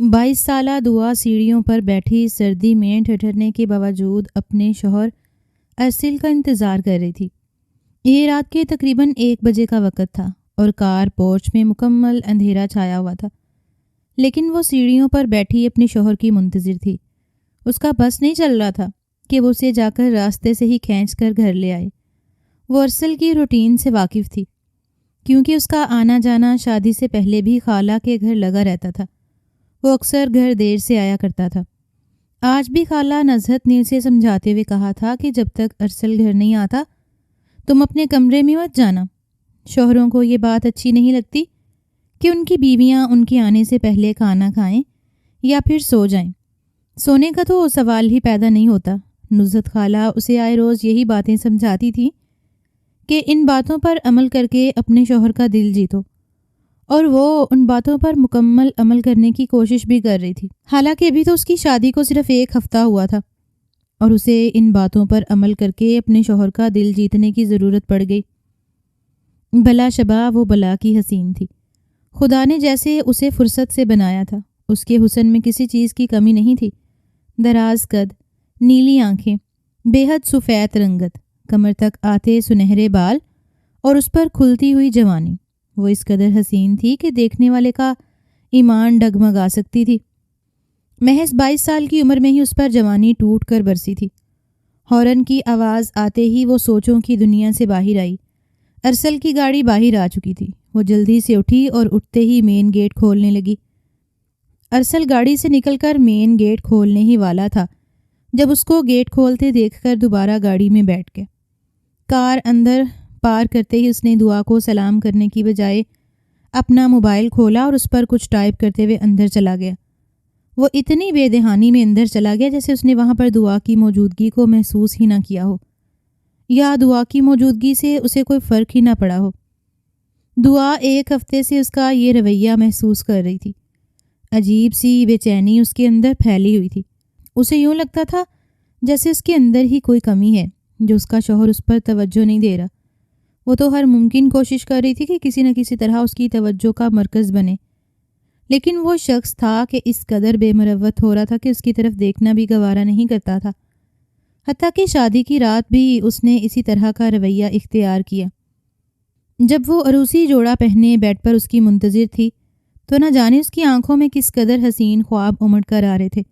22 سالہ دعا سیڑھیوں پر بیٹھی سردی میں ٹھٹھرنے کے باوجود اپنے شوہر ارسل کا انتظار کر رہی تھی۔ یہ رات کے تقریباً 1 بجے کا وقت تھا اور کار پورچ میں مکمل اندھیرا چھایا ہوا تھا، لیکن وہ سیڑھیوں پر بیٹھی اپنے شوہر کی منتظر تھی۔ اس کا بس نہیں چل رہا تھا کہ وہ اسے جا کر راستے سے ہی کھینچ کر گھر لے آئے۔ وہ ارسل کی روٹین سے واقف تھی، کیونکہ اس کا آنا جانا شادی سے پہلے بھی خالہ کے گھر لگا رہتا تھا۔ وہ اکثر گھر دیر سے آیا کرتا تھا۔ آج بھی خالہ نزہت نیل سے سمجھاتے ہوئے کہا تھا کہ جب تک ارسل گھر نہیں آتا تم اپنے کمرے میں مت جانا۔ شوہروں کو یہ بات اچھی نہیں لگتی کہ ان کی بیویاں ان کے آنے سے پہلے کھانا کھائیں یا پھر سو جائیں۔ سونے کا تو سوال ہی پیدا نہیں ہوتا۔ نزہت خالہ اسے آئے روز یہی باتیں سمجھاتی تھی کہ ان باتوں پر عمل کر کے اپنے شوہر کا دل جیتو، اور وہ ان باتوں پر مکمل عمل کرنے کی کوشش بھی کر رہی تھی۔ حالانکہ ابھی تو اس کی شادی کو صرف 1 ہفتہ ہوا تھا اور اسے ان باتوں پر عمل کر کے اپنے شوہر کا دل جیتنے کی ضرورت پڑ گئی۔ بلا شبہ وہ بلا کی حسین تھی۔ خدا نے جیسے اسے فرصت سے بنایا تھا، اس کے حسن میں کسی چیز کی کمی نہیں تھی۔ دراز قد، نیلی آنکھیں، بے حد سفید رنگت، کمر تک آتے سنہرے بال اور اس پر کھلتی ہوئی جوانی۔ وہ اس قدر حسین تھی کہ دیکھنے والے کا ایمان ڈگمگا سکتی تھی۔ محض 22 سال کی عمر میں ہی اس پر جوانی ٹوٹ کر برسی تھی۔ ہارن کی آواز آتے ہی وہ سوچوں کی دنیا سے باہر آئی۔ ارسل کی گاڑی باہر آ چکی تھی۔ وہ جلدی سے اٹھی اور اٹھتے ہی مین گیٹ کھولنے لگی۔ ارسل گاڑی سے نکل کر مین گیٹ کھولنے ہی والا تھا جب اس کو گیٹ کھولتے دیکھ کر دوبارہ گاڑی میں بیٹھ گیا۔ کار اندر پار کرتے ہی اس نے دعا کو سلام کرنے کی بجائے اپنا موبائل کھولا اور اس پر کچھ ٹائپ کرتے ہوئے اندر چلا گیا۔ وہ اتنی بے دہانی میں اندر چلا گیا جیسے اس نے وہاں پر دعا کی موجودگی کو محسوس ہی نہ کیا ہو، یا دعا کی موجودگی سے اسے کوئی فرق ہی نہ پڑا ہو۔ دعا 1 ہفتے سے اس کا یہ رویہ محسوس کر رہی تھی۔ عجیب سی بے چینی اس کے اندر پھیلی ہوئی تھی۔ اسے یوں لگتا تھا جیسے اس کے اندر ہی کوئی کمی ہے جو اس کا شوہر اس پر توجہ نہیں دے رہا۔ وہ تو ہر ممکن کوشش کر رہی تھی کہ کسی نہ کسی طرح اس کی توجہ کا مرکز بنے، لیکن وہ شخص تھا کہ اس قدر بے مروت ہو رہا تھا کہ اس کی طرف دیکھنا بھی گوارا نہیں کرتا تھا۔ حتیٰ کہ شادی کی رات بھی اس نے اسی طرح کا رویہ اختیار کیا۔ جب وہ عروسی جوڑا پہنے بیڈ پر اس کی منتظر تھی تو نہ جانے اس کی آنکھوں میں کس قدر حسین خواب امڑ کر آ رہے تھے،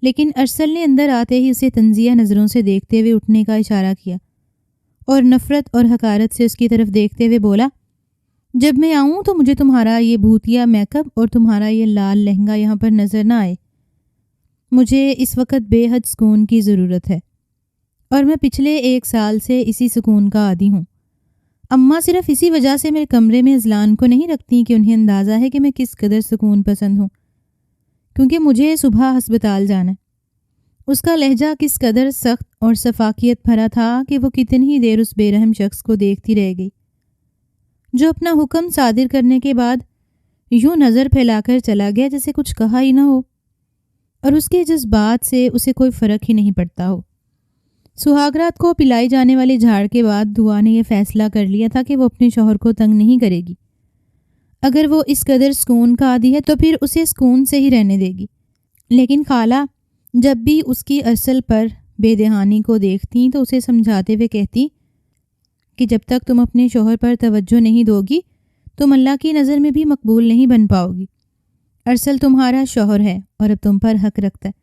لیکن ارسل نے اندر آتے ہی اسے طنزیہ نظروں سے دیکھتے ہوئے اٹھنے کا اشارہ کیا اور نفرت اور حقارت سے اس کی طرف دیکھتے ہوئے بولا، جب میں آؤں تو مجھے تمہارا یہ بھوتیا میک اپ اور تمہارا یہ لال لہنگا یہاں پر نظر نہ آئے۔ مجھے اس وقت بے حد سکون کی ضرورت ہے اور میں پچھلے 1 سال سے اسی سکون کا عادی ہوں۔ اماں صرف اسی وجہ سے میرے کمرے میں اذلان کو نہیں رکھتی کہ انہیں اندازہ ہے کہ میں کس قدر سکون پسند ہوں، کیونکہ مجھے صبح ہسپتال جانا ہے۔ اس کا لہجہ کس قدر سخت اور شفقت بھرا تھا کہ وہ کتنی ہی دیر اس بے رحم شخص کو دیکھتی رہ گئی، جو اپنا حکم صادر کرنے کے بعد یوں نظر پھیلا کر چلا گیا جیسے کچھ کہا ہی نہ ہو اور اس کے جذبات سے اسے کوئی فرق ہی نہیں پڑتا ہو۔ سہاگرات کو پلائی جانے والی جھاڑ کے بعد دعا نے یہ فیصلہ کر لیا تھا کہ وہ اپنے شوہر کو تنگ نہیں کرے گی۔ اگر وہ اس قدر سکون کا عادی ہے تو پھر اسے سکون سے ہی رہنے دے گی۔ لیکن خالہ جب بھی اس کی ارسل پر بے دہانی کو دیکھتی تو اسے سمجھاتے ہوئے کہتی کہ جب تک تم اپنے شوہر پر توجہ نہیں دو گی تم اللہ کی نظر میں بھی مقبول نہیں بن پاؤ گی۔ ارسل تمہارا شوہر ہے اور اب تم پر حق رکھتا ہے،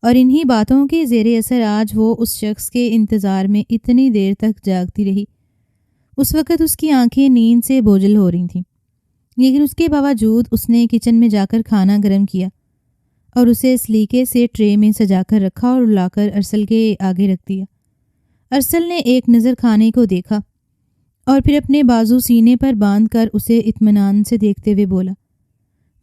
اور انہی باتوں کے زیر اثر آج وہ اس شخص کے انتظار میں اتنی دیر تک جاگتی رہی۔ اس وقت اس کی آنکھیں نیند سے بوجھل ہو رہی تھیں، لیکن اس کے باوجود اس نے کچن میں جا کر کھانا گرم کیا اور اسے سلیقے سے ٹرے میں سجا کر رکھا اور لا کر ارسل کے آگے رکھ دیا۔ ارسل نے ایک نظر کھانے کو دیکھا اور پھر اپنے بازو سینے پر باندھ کر اسے اطمینان سے دیکھتے ہوئے بولا،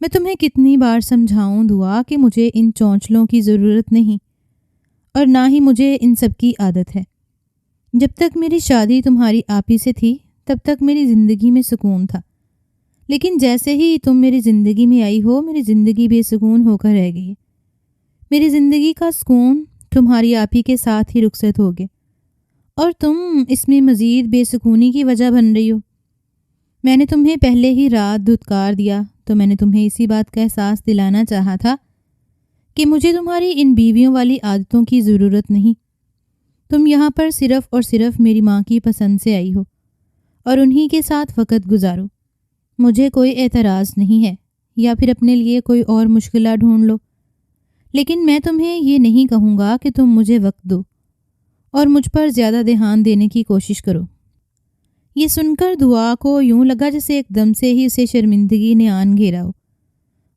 میں تمہیں کتنی بار سمجھاؤں دعا کہ مجھے ان چونچلوں کی ضرورت نہیں اور نہ ہی مجھے ان سب کی عادت ہے۔ جب تک میری شادی تمہاری آپی سے تھی تب تک میری زندگی میں سکون تھا، لیکن جیسے ہی تم میری زندگی میں آئی ہو میری زندگی بے سکون ہو کر رہ گئی ہے۔ میری زندگی کا سکون تمہاری آپی کے ساتھ ہی رخصت ہو گیا اور تم اس میں مزید بے سکونی کی وجہ بن رہی ہو۔ میں نے تمہیں پہلے ہی رات دھتکار دیا تو میں نے تمہیں اسی بات کا احساس دلانا چاہا تھا کہ مجھے تمہاری ان بیویوں والی عادتوں کی ضرورت نہیں۔ تم یہاں پر صرف اور صرف میری ماں کی پسند سے آئی ہو اور انہی کے ساتھ وقت گزارو۔ مجھے کوئی اعتراض نہیں ہے، یا پھر اپنے لیے کوئی اور مشکلہ ڈھونڈ لو، لیکن میں تمہیں یہ نہیں کہوں گا کہ تم مجھے وقت دو اور مجھ پر زیادہ دھیان دینے کی کوشش کرو۔ یہ سن کر دعا کو یوں لگا جیسے ایک دم سے ہی اسے شرمندگی نے آن گھیرا ہو۔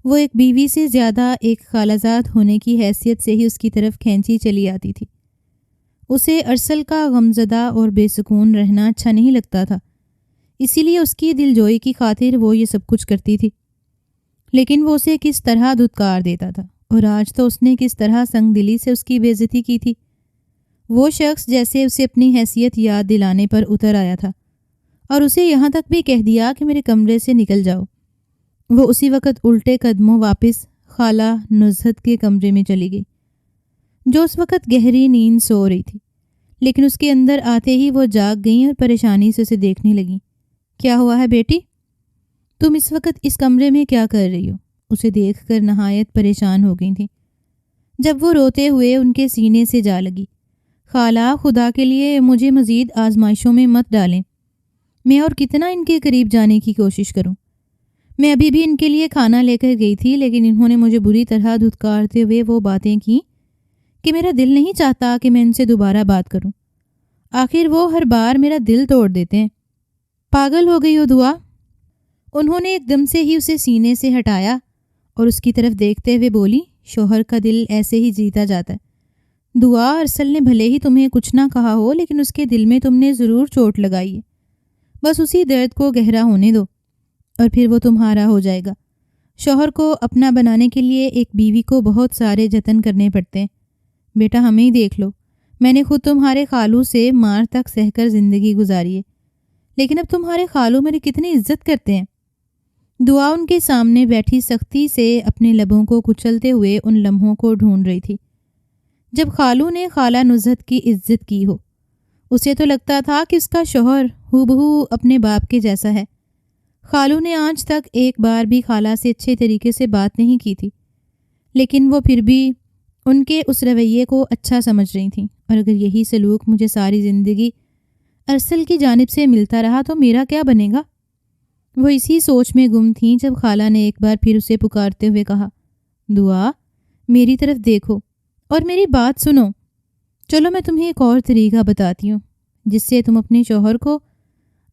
وہ ایک بیوی سے زیادہ ایک خالہ زاد ہونے کی حیثیت سے ہی اس کی طرف کھینچی چلی آتی تھی۔ اسے ارسل کا غمزدہ اور بے سکون رہنا اچھا نہیں لگتا تھا، اسی لیے اس کی دل جوئی کی خاطر وہ یہ سب کچھ کرتی تھی۔ لیکن وہ اسے کس طرح دھتکار دیتا تھا، اور آج تو اس نے کس طرح سنگ دلی سے اس کی بے عزتی کی تھی۔ وہ شخص جیسے اسے اپنی حیثیت یاد دلانے پر اتر آیا تھا اور اسے یہاں تک بھی کہہ دیا کہ میرے کمرے سے نکل جاؤ۔ وہ اسی وقت الٹے قدموں واپس خالہ نزہت کے کمرے میں چلی گئی، جو اس وقت گہری نیند سو رہی تھی، لیکن اس کے اندر آتے ہی وہ جاگ گئیں اور پریشانی سے اسے دیکھنے لگیں۔ کیا ہوا ہے بیٹی؟ تم اس وقت اس کمرے میں کیا کر رہی ہو؟ اسے دیکھ کر نہایت پریشان ہو گئی تھیں، جب وہ روتے ہوئے ان کے سینے سے جا لگی۔ خالہ، خدا کے لیے مجھے مزید آزمائشوں میں مت ڈالیں۔ میں اور کتنا ان کے قریب جانے کی کوشش کروں؟ میں ابھی بھی ان کے لیے کھانا لے کر گئی تھی، لیکن انہوں نے مجھے بری طرح دھتکارتے ہوئے وہ باتیں کیں کہ میرا دل نہیں چاہتا کہ میں ان سے دوبارہ بات کروں۔ آخر وہ ہر بار میرا دل توڑ دیتے ہیں۔ پاگل ہو گئی ہو دعا؟ انہوں نے ایک دم سے ہی اسے سینے سے ہٹایا اور اس کی طرف دیکھتے ہوئے بولی، شوہر کا دل ایسے ہی جیتا جاتا ہے۔ دعا، ارسل نے بھلے ہی تمہیں کچھ نہ کہا ہو، لیکن اس کے دل میں تم نے ضرور چوٹ لگائی ہے۔ بس اسی درد کو گہرا ہونے دو اور پھر وہ تمہارا ہو جائے گا۔ شوہر کو اپنا بنانے کے لیے ایک بیوی کو بہت سارے جتن کرنے پڑتے ہیں۔ بیٹا، ہمیں ہی دیکھ لو، میں نے خود تمہارے خالو سے مار تک سہ کر زندگی گزاری ہے، لیکن اب تمہارے خالو میری کتنی عزت کرتے ہیں۔ دعا ان کے سامنے بیٹھی سختی سے اپنے لبوں کو کچلتے ہوئے ان لمحوں کو ڈھونڈ رہی تھی جب خالو نے خالہ نزہت کی عزت کی ہو۔ اسے تو لگتا تھا کہ اس کا شوہر ہو بہو اپنے باپ کے جیسا ہے۔ خالو نے آج تک ایک بار بھی خالہ سے اچھے طریقے سے بات نہیں کی تھی، لیکن وہ پھر بھی ان کے اس رویے کو اچھا سمجھ رہی تھیں، اور اگر یہی سلوک مجھے ساری زندگی ارسل کی جانب سے ملتا رہا تو میرا کیا بنے گا؟ وہ اسی سوچ میں گم تھیں جب خالہ نے ایک بار پھر اسے پکارتے ہوئے کہا، دعا، میری طرف دیکھو اور میری بات سنو۔ چلو میں تمہیں ایک اور طریقہ بتاتی ہوں جس سے تم اپنے شوہر کو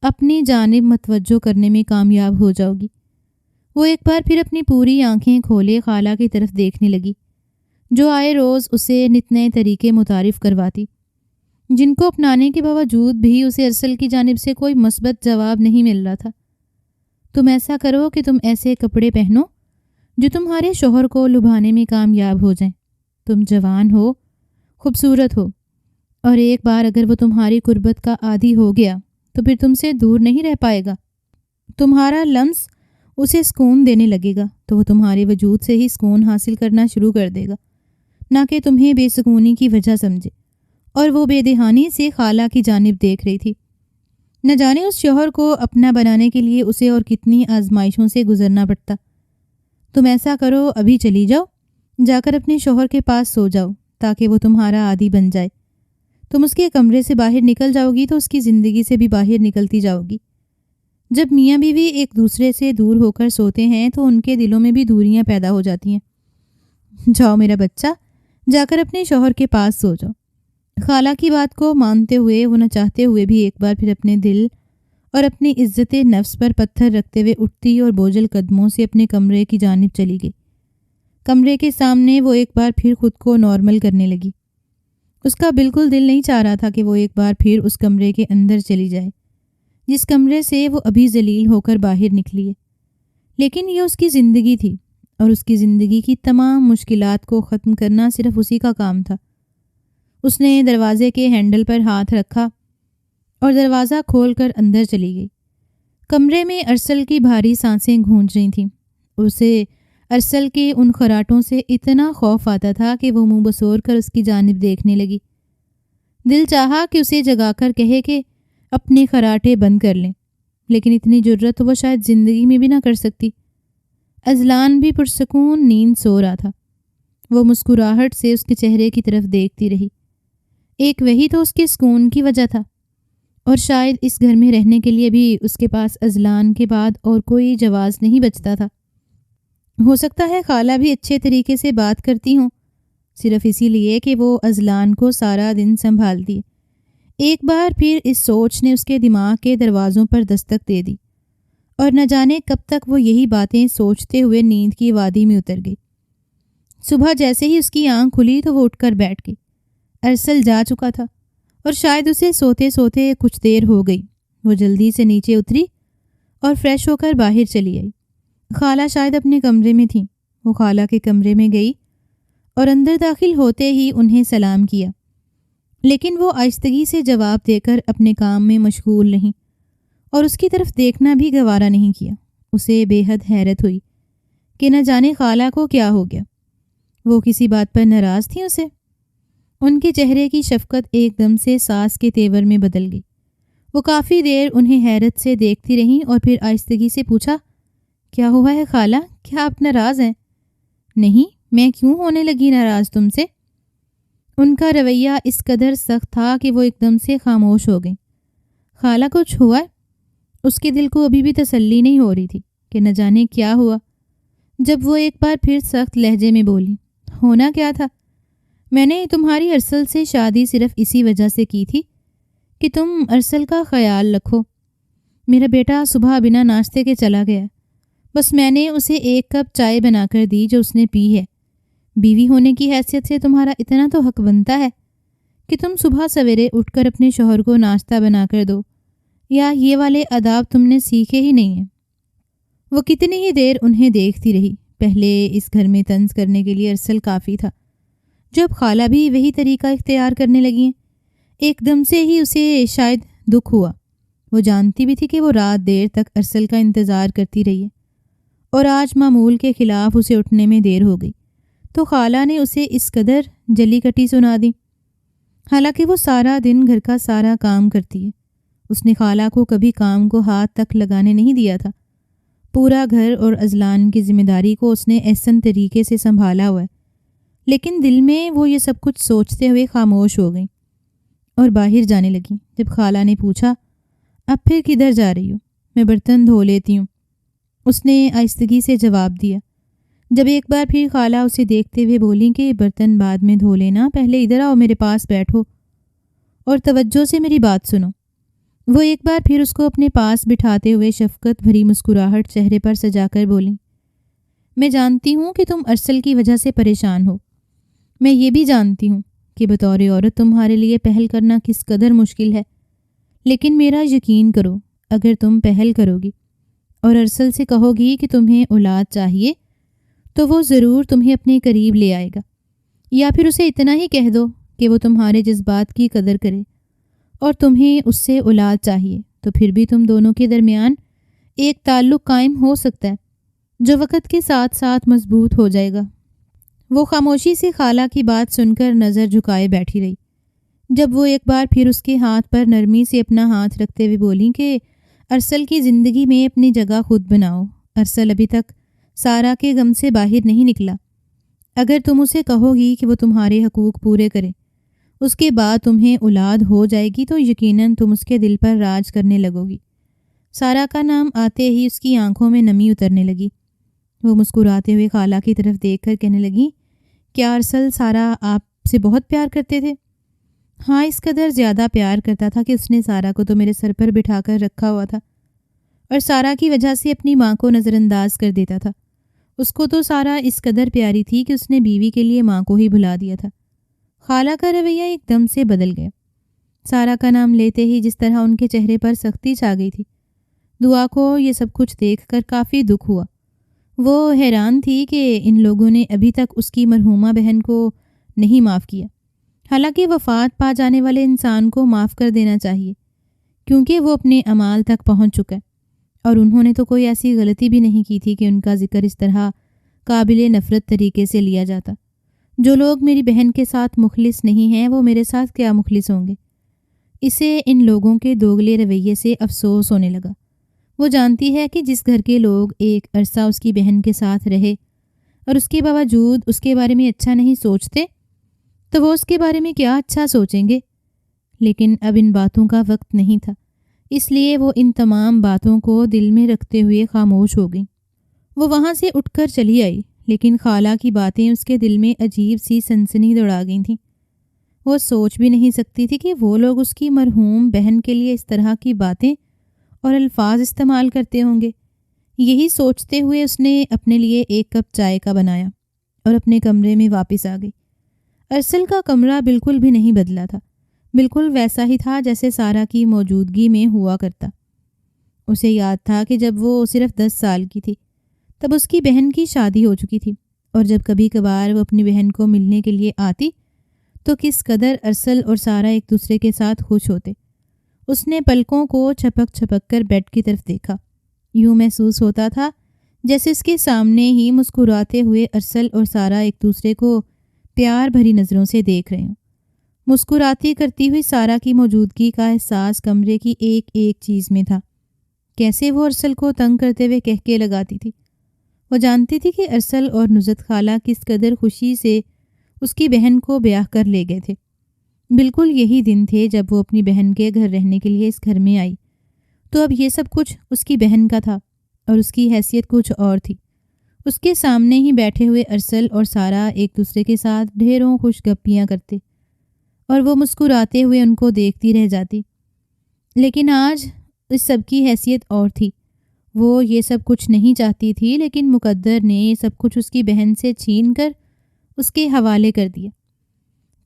اپنی جانب متوجہ کرنے میں کامیاب ہو جاؤ گی۔ وہ ایک بار پھر اپنی پوری آنکھیں کھولے خالہ کی طرف دیکھنے لگی، جو آئے روز اسے نت نئے طریقے متعارف کرواتی، جن کو اپنانے کے باوجود بھی اسے ارسل کی جانب سے کوئی مثبت جواب نہیں مل رہا تھا۔ تم ایسا کرو کہ تم ایسے کپڑے پہنو جو تمہارے شوہر کو لبھانے میں کامیاب ہو جائیں۔ تم جوان ہو، خوبصورت ہو، اور ایک بار اگر وہ تمہاری قربت کا عادی ہو گیا تو پھر تم سے دور نہیں رہ پائے گا۔ تمہارا لمس اسے سکون دینے لگے گا تو وہ تمہارے وجود سے ہی سکون حاصل کرنا شروع کر دے گا، نہ کہ تمہیں بے سکونی کی وجہ سمجھے۔ اور وہ بے دہانی سے خالہ کی جانب دیکھ رہی تھی۔ نہ جانے اس شوہر کو اپنا بنانے کے لیے اسے اور کتنی آزمائشوں سے گزرنا پڑتا۔ تم ایسا کرو، ابھی چلی جاؤ، جا کر اپنے شوہر کے پاس سو جاؤ تاکہ وہ تمہارا عادی بن جائے۔ تم اس کے کمرے سے باہر نکل جاؤ گی تو اس کی زندگی سے بھی باہر نکلتی جاؤ گی۔ جب میاں بیوی ایک دوسرے سے دور ہو کر سوتے ہیں تو ان کے دلوں میں بھی دوریاں پیدا ہو جاتی ہیں۔ جاؤ میرا بچہ، جا کر اپنے شوہر کے پاس سو جاؤ۔ خالہ کی بات کو مانتے ہوئے وہ نہ چاہتے ہوئے بھی ایک بار پھر اپنے دل اور اپنی عزت نفس پر پتھر رکھتے ہوئے اٹھتی اور بوجھل قدموں سے اپنے کمرے کی جانب چلی گئی۔ کمرے کے سامنے وہ ایک بار پھر خود کو نارمل کرنے لگی۔ اس کا بالکل دل نہیں چاہ رہا تھا کہ وہ ایک بار پھر اس کمرے کے اندر چلی جائے جس کمرے سے وہ ابھی ذلیل ہو کر باہر نکلی ہے، لیکن یہ اس کی زندگی تھی اور اس کی زندگی کی تمام مشکلات کو ختم کرنا صرف اسی کا کام تھا۔ اس نے دروازے کے ہینڈل پر ہاتھ رکھا اور دروازہ کھول کر اندر چلی گئی۔ کمرے میں ارسل کی بھاری سانسیں گونج رہی تھیں۔ اسے ارسل کے ان خراٹوں سے اتنا خوف آتا تھا کہ وہ منہ بسور کر اس کی جانب دیکھنے لگی۔ دل چاہا کہ اسے جگا کر کہے کہ اپنے خراٹے بند کر لیں، لیکن اتنی جرت وہ شاید زندگی میں بھی نہ کر سکتی۔ اذلان بھی پرسکون نیند سو رہا تھا۔ وہ مسکراہٹ سے اس کے چہرے کی طرف دیکھتی رہی۔ ایک وہی تو اس کے سکون کی وجہ تھا، اور شاید اس گھر میں رہنے کے لیے بھی اس کے پاس اذلان کے بعد اور کوئی جواز نہیں بچتا تھا۔ ہو سکتا ہے خالہ بھی اچھے طریقے سے بات کرتی ہوں، صرف اسی لیے کہ وہ اذلان کو سارا دن سنبھالتی ہے۔ ایک بار پھر اس سوچ نے اس کے دماغ کے دروازوں پر دستک دے دی، اور نہ جانے کب تک وہ یہی باتیں سوچتے ہوئے نیند کی وادی میں اتر گئی۔ صبح جیسے ہی اس کی آنکھ کھلی تو وہ اٹھ کر بیٹھ گئی۔ ارسل جا چکا تھا، اور شاید اسے سوتے سوتے کچھ دیر ہو گئی۔ وہ جلدی سے نیچے اتری اور فریش ہو کر باہر چلی آئی۔ خالہ شاید اپنے کمرے میں تھیں۔ وہ خالہ کے کمرے میں گئی اور اندر داخل ہوتے ہی انہیں سلام کیا، لیکن وہ آہستگی سے جواب دے کر اپنے کام میں مشغول نہیں، اور اس کی طرف دیکھنا بھی گوارا نہیں کیا۔ اسے بے حد حیرت ہوئی کہ نہ جانے خالہ کو کیا ہو گیا۔ وہ کسی بات پر ناراض تھیں اسے؟ ان کے چہرے کی شفقت ایک دم سے ساس کے تیور میں بدل گئی۔ وہ کافی دیر انہیں حیرت سے دیکھتی رہیں اور پھر آہستگی سے پوچھا، کیا ہوا ہے خالہ؟ کیا آپ ناراض ہیں؟ نہیں، میں کیوں ہونے لگی ناراض تم سے؟ ان کا رویہ اس قدر سخت تھا کہ وہ ایک دم سے خاموش ہو گئیں۔ خالہ کچھ ہوا ہے؟ اس کے دل کو ابھی بھی تسلی نہیں ہو رہی تھی کہ نہ جانے کیا ہوا۔ جب وہ ایک بار پھر سخت لہجے میں بولی، ہونا کیا تھا؟ میں نے تمہاری ارسل سے شادی صرف اسی وجہ سے کی تھی کہ تم ارسل کا خیال رکھو۔ میرا بیٹا صبح بنا ناشتے کے چلا گیا، بس میں نے اسے ایک کپ چائے بنا کر دی جو اس نے پی ہے۔ بیوی ہونے کی حیثیت سے تمہارا اتنا تو حق بنتا ہے کہ تم صبح سویرے اٹھ کر اپنے شوہر کو ناشتہ بنا کر دو، یا یہ والے آداب تم نے سیکھے ہی نہیں ہیں۔ وہ کتنی ہی دیر انہیں دیکھتی رہی۔ پہلے اس گھر میں طنز کرنے کے لیے ارسل کافی تھا، جب خالہ بھی وہی طریقہ اختیار کرنے لگی ہیں، ایک دم سے ہی اسے شاید دکھ ہوا۔ وہ جانتی بھی تھی کہ وہ رات دیر تک ارسل کا انتظار کرتی رہی ہے، اور آج معمول کے خلاف اسے اٹھنے میں دیر ہو گئی تو خالہ نے اسے اس قدر جلی کٹی سنا دی۔ حالانکہ وہ سارا دن گھر کا سارا کام کرتی ہے، اس نے خالہ کو کبھی کام کو ہاتھ تک لگانے نہیں دیا تھا۔ پورا گھر اور اذلان کی ذمہ داری کو اس نے احسن طریقے سے سنبھالا ہوا ہے، لیکن دل میں وہ یہ سب کچھ سوچتے ہوئے خاموش ہو گئی اور باہر جانے لگی۔ جب خالہ نے پوچھا، اب پھر کدھر جا رہی ہو؟ میں برتن دھو لیتی ہوں، اس نے آہستگی سے جواب دیا۔ جب ایک بار پھر خالہ اسے دیکھتے ہوئے بولیں کہ برتن بعد میں دھو لینا، پہلے ادھر آؤ، میرے پاس بیٹھو اور توجہ سے میری بات سنو۔ وہ ایک بار پھر اس کو اپنے پاس بٹھاتے ہوئے شفقت بھری مسکراہٹ چہرے پر سجا کر بولیں، میں جانتی ہوں کہ تم ارسل کی وجہ سے پریشان ہو۔ میں یہ بھی جانتی ہوں کہ بطور عورت تمہارے لیے پہل کرنا کس قدر مشکل ہے، لیکن میرا یقین کرو، اگر تم پہل کرو گی اور ارسل سے کہو گی کہ تمہیں اولاد چاہیے تو وہ ضرور تمہیں اپنے قریب لے آئے گا، یا پھر اسے اتنا ہی کہہ دو کہ وہ تمہارے جذبات کی قدر کرے اور تمہیں اس سے اولاد چاہیے، تو پھر بھی تم دونوں کے درمیان ایک تعلق قائم ہو سکتا ہے جو وقت کے ساتھ ساتھ مضبوط ہو جائے گا۔ وہ خاموشی سے خالہ کی بات سن کر نظر جھکائے بیٹھی رہی۔ جب وہ ایک بار پھر اس کے ہاتھ پر نرمی سے اپنا ہاتھ رکھتے ہوئے بولیں کہ ارسل کی زندگی میں اپنی جگہ خود بناؤ، ارسل ابھی تک سارا کے غم سے باہر نہیں نکلا۔ اگر تم اسے کہو گی کہ وہ تمہارے حقوق پورے کرے، اس کے بعد تمہیں اولاد ہو جائے گی، تو یقیناً تم اس کے دل پر راج کرنے لگو گی۔ سارا کا نام آتے ہی اس کی آنکھوں میں نمی اترنے لگی۔ وہ مسکراتے ہوئے خالہ کی طرف دیکھ کر کہنے لگی، کیا ارسل سارا آپ سے بہت پیار کرتے تھے؟ ہاں، اس قدر زیادہ پیار کرتا تھا کہ اس نے سارا کو تو میرے سر پر بٹھا کر رکھا ہوا تھا، اور سارا کی وجہ سے اپنی ماں کو نظر انداز کر دیتا تھا۔ اس کو تو سارا اس قدر پیاری تھی کہ اس نے بیوی کے لیے ماں کو ہی بھلا دیا تھا۔ خالہ کا رویہ ایک دم سے بدل گیا۔ سارا کا نام لیتے ہی جس طرح ان کے چہرے پر سختی چھا گئی تھی، دعا کو یہ سب کچھ دیکھ کر کافی دکھ ہوا۔ وہ حیران تھی کہ ان لوگوں نے ابھی تک اس کی مرحومہ بہن کو نہیں معاف کیا، حالانکہ وفات پا جانے والے انسان کو معاف کر دینا چاہیے، کیونکہ وہ اپنے اعمال تک پہنچ چکا ہے، اور انہوں نے تو کوئی ایسی غلطی بھی نہیں کی تھی کہ ان کا ذکر اس طرح قابل نفرت طریقے سے لیا جاتا۔ جو لوگ میری بہن کے ساتھ مخلص نہیں ہیں، وہ میرے ساتھ کیا مخلص ہوں گے؟ اسے ان لوگوں کے دوگلے رویے سے افسوس ہونے لگا۔ وہ جانتی ہے کہ جس گھر کے لوگ ایک عرصہ اس کی بہن کے ساتھ رہے اور اس کے باوجود اس کے بارے میں اچھا نہیں سوچتے تو وہ اس کے بارے میں کیا اچھا سوچیں گے۔ لیکن اب ان باتوں کا وقت نہیں تھا، اس لیے وہ ان تمام باتوں کو دل میں رکھتے ہوئے خاموش ہو گئی۔ وہ وہاں سے اٹھ کر چلی آئی، لیکن خالہ کی باتیں اس کے دل میں عجیب سی سنسنی دوڑا گئی تھیں۔ وہ سوچ بھی نہیں سکتی تھی کہ وہ لوگ اس کی مرحوم بہن کے لیے اس طرح کی باتیں اور الفاظ استعمال کرتے ہوں گے۔ یہی سوچتے ہوئے اس نے اپنے لیے ایک کپ چائے کا بنایا اور اپنے کمرے میں واپس آ گئی۔ ارسل کا کمرہ بالکل بھی نہیں بدلا تھا، بالکل ویسا ہی تھا جیسے سارا کی موجودگی میں ہوا کرتا۔ اسے یاد تھا کہ جب وہ صرف 10 سال کی تھی تب اس کی بہن کی شادی ہو چکی تھی، اور جب کبھی کبھار وہ اپنی بہن کو ملنے کے لیے آتی تو کس قدر ارسل اور سارا ایک دوسرے کے ساتھ خوش ہوتے۔ اس نے پلکوں کو چھپک چھپک کر بیڈ کی طرف دیکھا۔ یوں محسوس ہوتا تھا جیسے اس کے سامنے ہی مسکراتے ہوئے ارسل اور سارا ایک دوسرے کو پیار بھری نظروں سے دیکھ رہے ہوں۔ مسکراتی کرتی ہوئی سارا کی موجودگی کا احساس کمرے کی ایک ایک چیز میں تھا۔ کیسے وہ ارسل کو تنگ کرتے ہوئے کہکے لگاتی تھی۔ وہ جانتی تھی کہ ارسل اور نصرت خالہ کس قدر خوشی سے اس کی بہن کو بیاہ کر لے گئے تھے۔ بالکل یہی دن تھے جب وہ اپنی بہن کے گھر رہنے کے لیے اس گھر میں آئی، تو اب یہ سب کچھ اس کی بہن کا تھا اور اس کی حیثیت کچھ اور تھی۔ اس کے سامنے ہی بیٹھے ہوئے ارسل اور سارا ایک دوسرے کے ساتھ ڈھیروں خوش گپیاں کرتے اور وہ مسکراتے ہوئے ان کو دیکھتی رہ جاتی۔ لیکن آج اس سب کی حیثیت اور تھی۔ وہ یہ سب کچھ نہیں چاہتی تھی، لیکن مقدر نے یہ سب کچھ اس کی بہن سے چھین کر اس کے حوالے کر دیا۔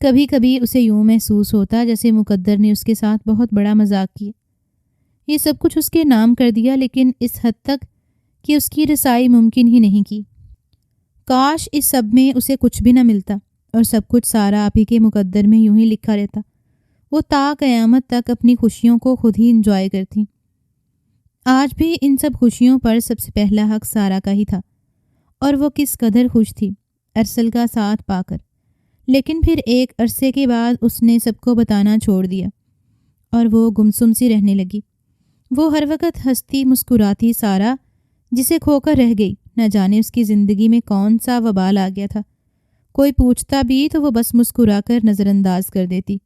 کبھی کبھی اسے یوں محسوس ہوتا جیسے مقدر نے اس کے ساتھ بہت بڑا مذاق کیا، یہ سب کچھ اس کے نام کر دیا، لیکن اس حد تک کہ اس کی رسائی ممکن ہی نہیں کی۔ کاش اس سب میں اسے کچھ بھی نہ ملتا اور سب کچھ سارا آپ ہی کے مقدر میں یوں ہی لکھا رہتا۔ وہ تا قیامت تک اپنی خوشیوں کو خود ہی انجوائے کرتی۔ آج بھی ان سب خوشیوں پر سب سے پہلا حق سارا کا ہی تھا، اور وہ کس قدر خوش تھی ارسل کا ساتھ پا کر۔ لیکن پھر ایک عرصے کے بعد اس نے سب کو بتانا چھوڑ دیا اور وہ گمسم سی رہنے لگی۔ وہ ہر وقت ہنستی مسکراتی سارا جسے کھو کر رہ گئی، نہ جانے اس کی زندگی میں کون سا وبال آ گیا تھا۔ کوئی پوچھتا بھی تو وہ بس مسکرا کر نظر انداز کر دیتی۔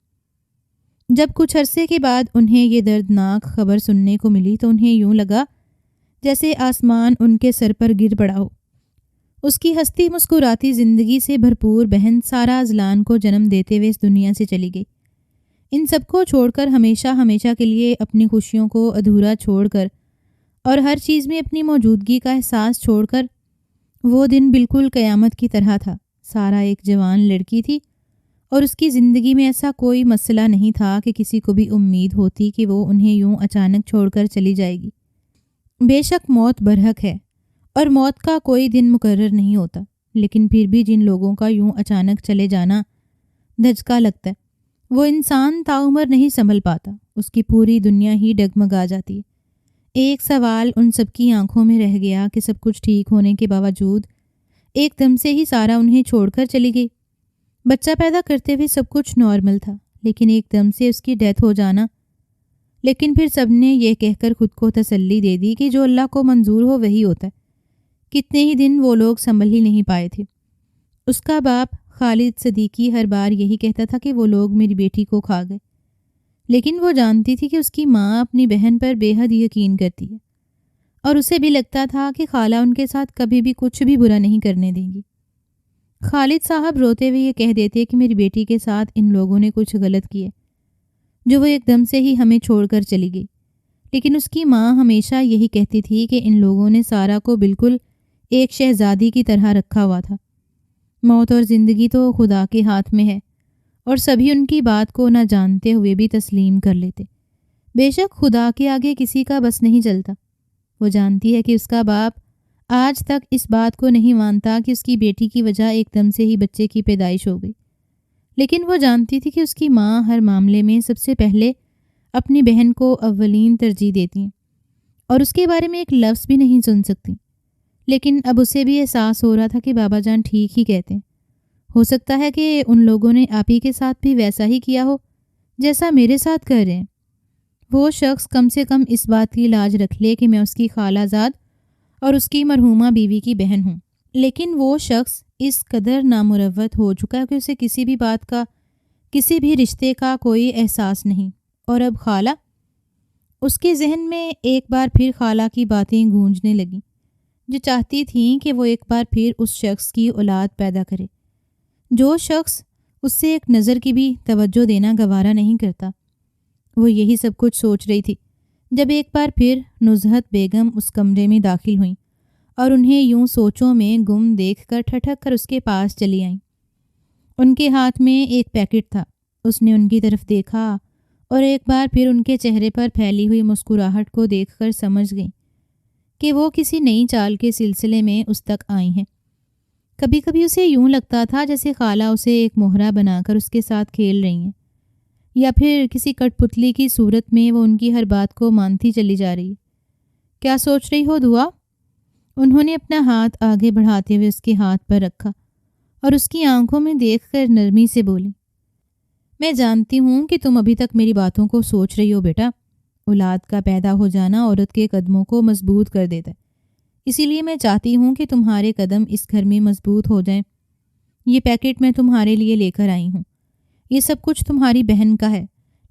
جب کچھ عرصے کے بعد انہیں یہ دردناک خبر سننے کو ملی تو انہیں یوں لگا جیسے آسمان ان کے سر پر گر پڑا ہو۔ اس کی ہنستی مسکراتی زندگی سے بھرپور بہن سارا ازلان کو جنم دیتے ہوئے اس دنیا سے چلی گئی۔ ان سب کو چھوڑ کر ہمیشہ ہمیشہ کے لیے اپنی خوشیوں کو ادھورا چھوڑ کر اور ہر چیز میں اپنی موجودگی کا احساس چھوڑ کر، وہ دن بالکل قیامت کی طرح تھا۔ سارا ایک جوان لڑکی تھی اور اس کی زندگی میں ایسا کوئی مسئلہ نہیں تھا کہ کسی کو بھی امید ہوتی کہ وہ انہیں یوں اچانک چھوڑ کر چلی جائے گی۔ بے شک موت برحق ہے اور موت کا کوئی دن مقرر نہیں ہوتا، لیکن پھر بھی جن لوگوں کا یوں اچانک چلے جانا دھچکا لگتا ہے وہ انسان تاعمر نہیں سنبھل پاتا، اس کی پوری دنیا ہی ڈگمگا جاتی ہے۔ ایک سوال ان سب کی آنکھوں میں رہ گیا کہ سب کچھ ٹھیک ہونے کے باوجود ایک دم سے ہی سارا انہیں چھوڑ کر چلی گئی۔ بچہ پیدا کرتے ہوئے سب کچھ نارمل تھا، لیکن ایک دم سے اس کی ڈیتھ ہو جانا۔ لیکن پھر سب نے یہ کہہ کر خود کو تسلی دے دی کہ جو اللہ کو منظور ہو وہی ہوتا ہے۔ کتنے ہی دن وہ لوگ سنبھل ہی نہیں پائے تھے۔ اس کا باپ خالد صدیقی ہر بار یہی کہتا تھا کہ وہ لوگ میری بیٹی کو کھا گئے، لیکن وہ جانتی تھی کہ اس کی ماں اپنی بہن پر بے حد یقین کرتی ہے اور اسے بھی لگتا تھا کہ خالہ ان کے ساتھ کبھی بھی کچھ بھی برا نہیں کرنے دیں گی۔ خالد صاحب روتے ہوئے یہ کہہ دیتے کہ میری بیٹی کے ساتھ ان لوگوں نے کچھ غلط کیے جو وہ ایک دم سے ہی ہمیں چھوڑ کر چلی گئی، لیکن اس کی ماں ہمیشہ یہی کہتی تھی کہ ان لوگوں نے سارا کو بالکل ایک شہزادی کی طرح رکھا ہوا تھا۔ موت اور زندگی تو خدا کے ہاتھ میں ہے اور سبھی ان کی بات کو نہ جانتے ہوئے بھی تسلیم کر لیتے۔ بے شک خدا کے آگے کسی کا بس نہیں چلتا۔ وہ جانتی ہے کہ اس کا باپ آج تک اس بات کو نہیں مانتا کہ اس کی بیٹی کی وجہ ایک دم سے ہی بچے کی پیدائش ہو گئی، لیکن وہ جانتی تھی کہ اس کی ماں ہر معاملے میں سب سے پہلے اپنی بہن کو اولین ترجیح دیتی ہیں اور اس کے بارے میں ایک لفظ بھی نہیں سن سکتی۔ لیکن اب اسے بھی احساس ہو رہا تھا کہ بابا جان ٹھیک ہی کہتے ہیں۔ ہو سکتا ہے کہ ان لوگوں نے آپ ہی کے ساتھ بھی ویسا ہی کیا ہو جیسا میرے ساتھ کر رہے ہیں۔ وہ شخص کم سے کم اس بات کی لاج رکھ لے کہ میں اس کی خالہ زاد اور اس کی مرحومہ بیوی کی بہن ہوں، لیکن وہ شخص اس قدر نامروت ہو چکا کہ اسے کسی بھی بات کا، کسی بھی رشتے کا کوئی احساس نہیں۔ اور اب خالہ، اس کے ذہن میں ایک بار پھر خالہ کی باتیں گونجنے لگیں، جو چاہتی تھیں کہ وہ ایک بار پھر اس شخص کی اولاد پیدا کرے، جو شخص اس سے ایک نظر کی بھی توجہ دینا گوارا نہیں کرتا۔ وہ یہی سب کچھ سوچ رہی تھی جب ایک بار پھر نزہت بیگم اس کمرے میں داخل ہوئیں اور انہیں یوں سوچوں میں گم دیکھ کر ٹھٹک کر اس کے پاس چلی آئیں۔ ان کے ہاتھ میں ایک پیکٹ تھا۔ اس نے ان کی طرف دیکھا اور ایک بار پھر ان کے چہرے پر پھیلی ہوئی مسکراہٹ کو دیکھ کر سمجھ گئیں کہ وہ کسی نئی چال کے سلسلے میں اس تک آئی ہیں۔ کبھی کبھی اسے یوں لگتا تھا جیسے خالہ اسے ایک مہرہ بنا کر اس کے ساتھ کھیل رہی ہیں، یا پھر کسی کٹ پتلی کی صورت میں وہ ان کی ہر بات کو مانتی چلی جا رہی ہے۔ کیا سوچ رہی ہو دعا؟ انہوں نے اپنا ہاتھ آگے بڑھاتے ہوئے اس کے ہاتھ پر رکھا اور اس کی آنکھوں میں دیکھ کر نرمی سے بولی، میں جانتی ہوں کہ تم ابھی تک میری باتوں کو سوچ رہی ہو بیٹا۔ اولاد کا پیدا ہو جانا عورت کے قدموں کو مضبوط کر دیتا ہے، اسی لیے میں چاہتی ہوں کہ تمہارے قدم اس گھر میں مضبوط ہو جائیں۔ یہ پیکٹ میں تمہارے لیے لے کر آئی ہوں۔ یہ سب کچھ تمہاری بہن کا ہے،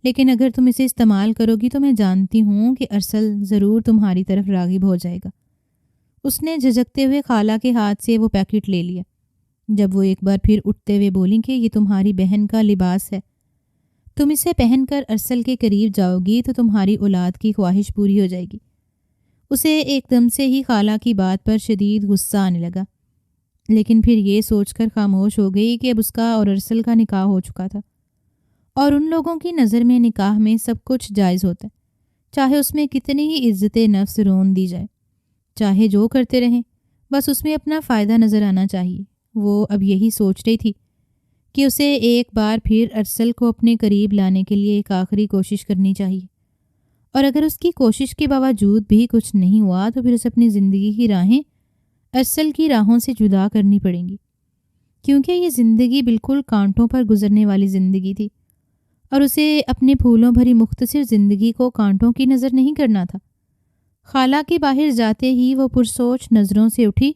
لیکن اگر تم اسے استعمال کرو گی تو میں جانتی ہوں کہ ارسل ضرور تمہاری طرف راغب ہو جائے گا۔ اس نے جھجکتے ہوئے خالہ کے ہاتھ سے وہ پیکٹ لے لیا، جب وہ ایک بار پھر اٹھتے ہوئے بولیں کہ یہ تمہاری بہن کا لباس ہے، تم اسے پہن کر ارسل کے قریب جاؤ گی تو تمہاری اولاد کی خواہش پوری ہو جائے گی۔ اسے ایک دم سے ہی خالہ کی بات پر شدید غصہ آنے لگا، لیکن پھر یہ سوچ کر خاموش ہو گئی کہ اب اس کا اور ارسل کا نکاح ہو چکا تھا، اور ان لوگوں کی نظر میں نکاح میں سب کچھ جائز ہوتا ہے، چاہے اس میں کتنی ہی عزت نفس رون دی جائے، چاہے جو کرتے رہیں، بس اس میں اپنا فائدہ نظر آنا چاہیے۔ وہ اب یہی سوچ رہی تھی کہ اسے ایک بار پھر ارسل کو اپنے قریب لانے کے لیے ایک آخری کوشش کرنی چاہیے، اور اگر اس کی کوشش کے باوجود بھی کچھ نہیں ہوا تو پھر اسے اپنی زندگی کی راہیں ارسل کی راہوں سے جدا کرنی پڑیں گی، کیونکہ یہ زندگی بالکل کانٹوں پر گزرنے والی زندگی تھی، اور اسے اپنے پھولوں بھری مختصر زندگی کو کانٹوں کی نظر نہیں کرنا تھا۔ خالہ کے باہر جاتے ہی وہ پرسوچ نظروں سے اٹھی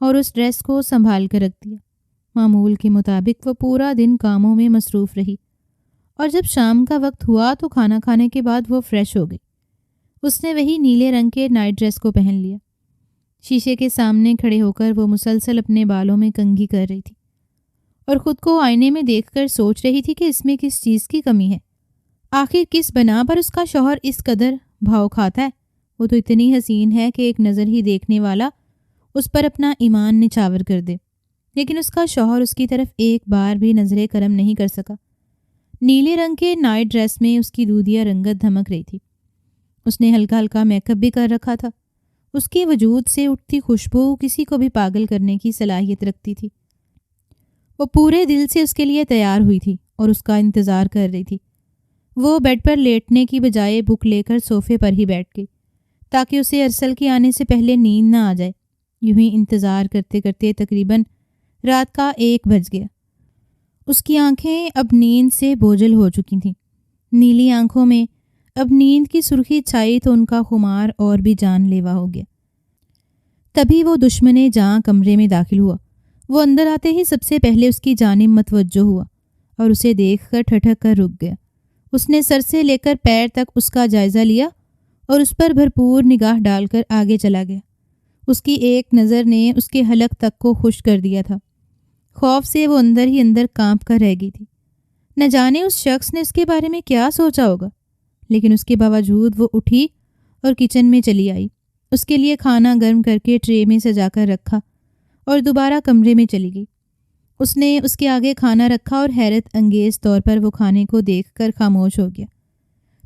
اور اس ڈریس کو سنبھال کر رکھ دیا۔ معمول کے مطابق وہ پورا دن کاموں میں مصروف رہی، اور جب شام کا وقت ہوا تو کھانا کھانے کے بعد وہ فریش ہو گئی۔ اس نے وہی نیلے رنگ کے نائٹ ڈریس کو پہن لیا۔ شیشے کے سامنے کھڑے ہو کر وہ مسلسل اپنے بالوں میں کنگھی کر رہی تھی اور خود کو آئینے میں دیکھ کر سوچ رہی تھی کہ اس میں کس چیز کی کمی ہے۔ آخر کس بنا پر اس کا شوہر اس قدر بھاؤ کھاتا ہے؟ وہ تو اتنی حسین ہے کہ ایک نظر ہی دیکھنے والا اس پر اپنا ایمان نچھاور کر دے، لیکن اس کا شوہر اس کی طرف ایک بار بھی نظر کرم نہیں کر سکا۔ نیلے رنگ کے نائٹ ڈریس میں اس کی دودھیا رنگت دھمک رہی تھی۔ اس نے ہلکا ہلکا میک اپ بھی کر رکھا تھا۔ اس کے وجود سے اٹھتی خوشبو کسی کو بھی پاگل کرنے کی صلاحیت رکھتی تھی۔ وہ پورے دل سے اس کے لیے تیار ہوئی تھی اور اس کا انتظار کر رہی تھی۔ وہ بیڈ پر لیٹنے کی بجائے بک لے کر صوفے پر ہی بیٹھ گئی تاکہ اسے ارسل کے آنے سے پہلے نیند نہ آ جائے۔ یوں ہی انتظار کرتے کرتے تقریباً رات کا 1 بج گیا۔ اس کی آنکھیں اب نیند سے بوجھل ہو چکی تھیں۔ نیلی آنکھوں میں اب نیند کی سرخی چھائی تو ان کا خمار اور بھی جان لیوا ہو گیا۔ تبھی وہ دشمن جاں کمرے میں داخل ہوا۔ وہ اندر آتے ہی سب سے پہلے اس کی جانب متوجہ ہوا اور اسے دیکھ کر ٹھٹک کر رک گیا۔ اس نے سر سے لے کر پیر تک اس کا جائزہ لیا اور اس پر بھرپور نگاہ ڈال کر آگے چلا گیا۔ اس کی ایک نظر نے اس کے حلق تک کو خشک کر دیا تھا۔ خوف سے وہ اندر ہی اندر کانپ کر رہ گئی تھی۔ نہ جانے اس شخص نے اس کے بارے میں کیا سوچا ہوگا، لیکن اس کے باوجود وہ اٹھی اور کچن میں چلی آئی۔ اس کے لیے کھانا گرم کر کے ٹرے میں سجا کر رکھا اور دوبارہ کمرے میں چلی گئی۔ اس نے اس کے آگے کھانا رکھا اور حیرت انگیز طور پر وہ کھانے کو دیکھ کر خاموش ہو گیا۔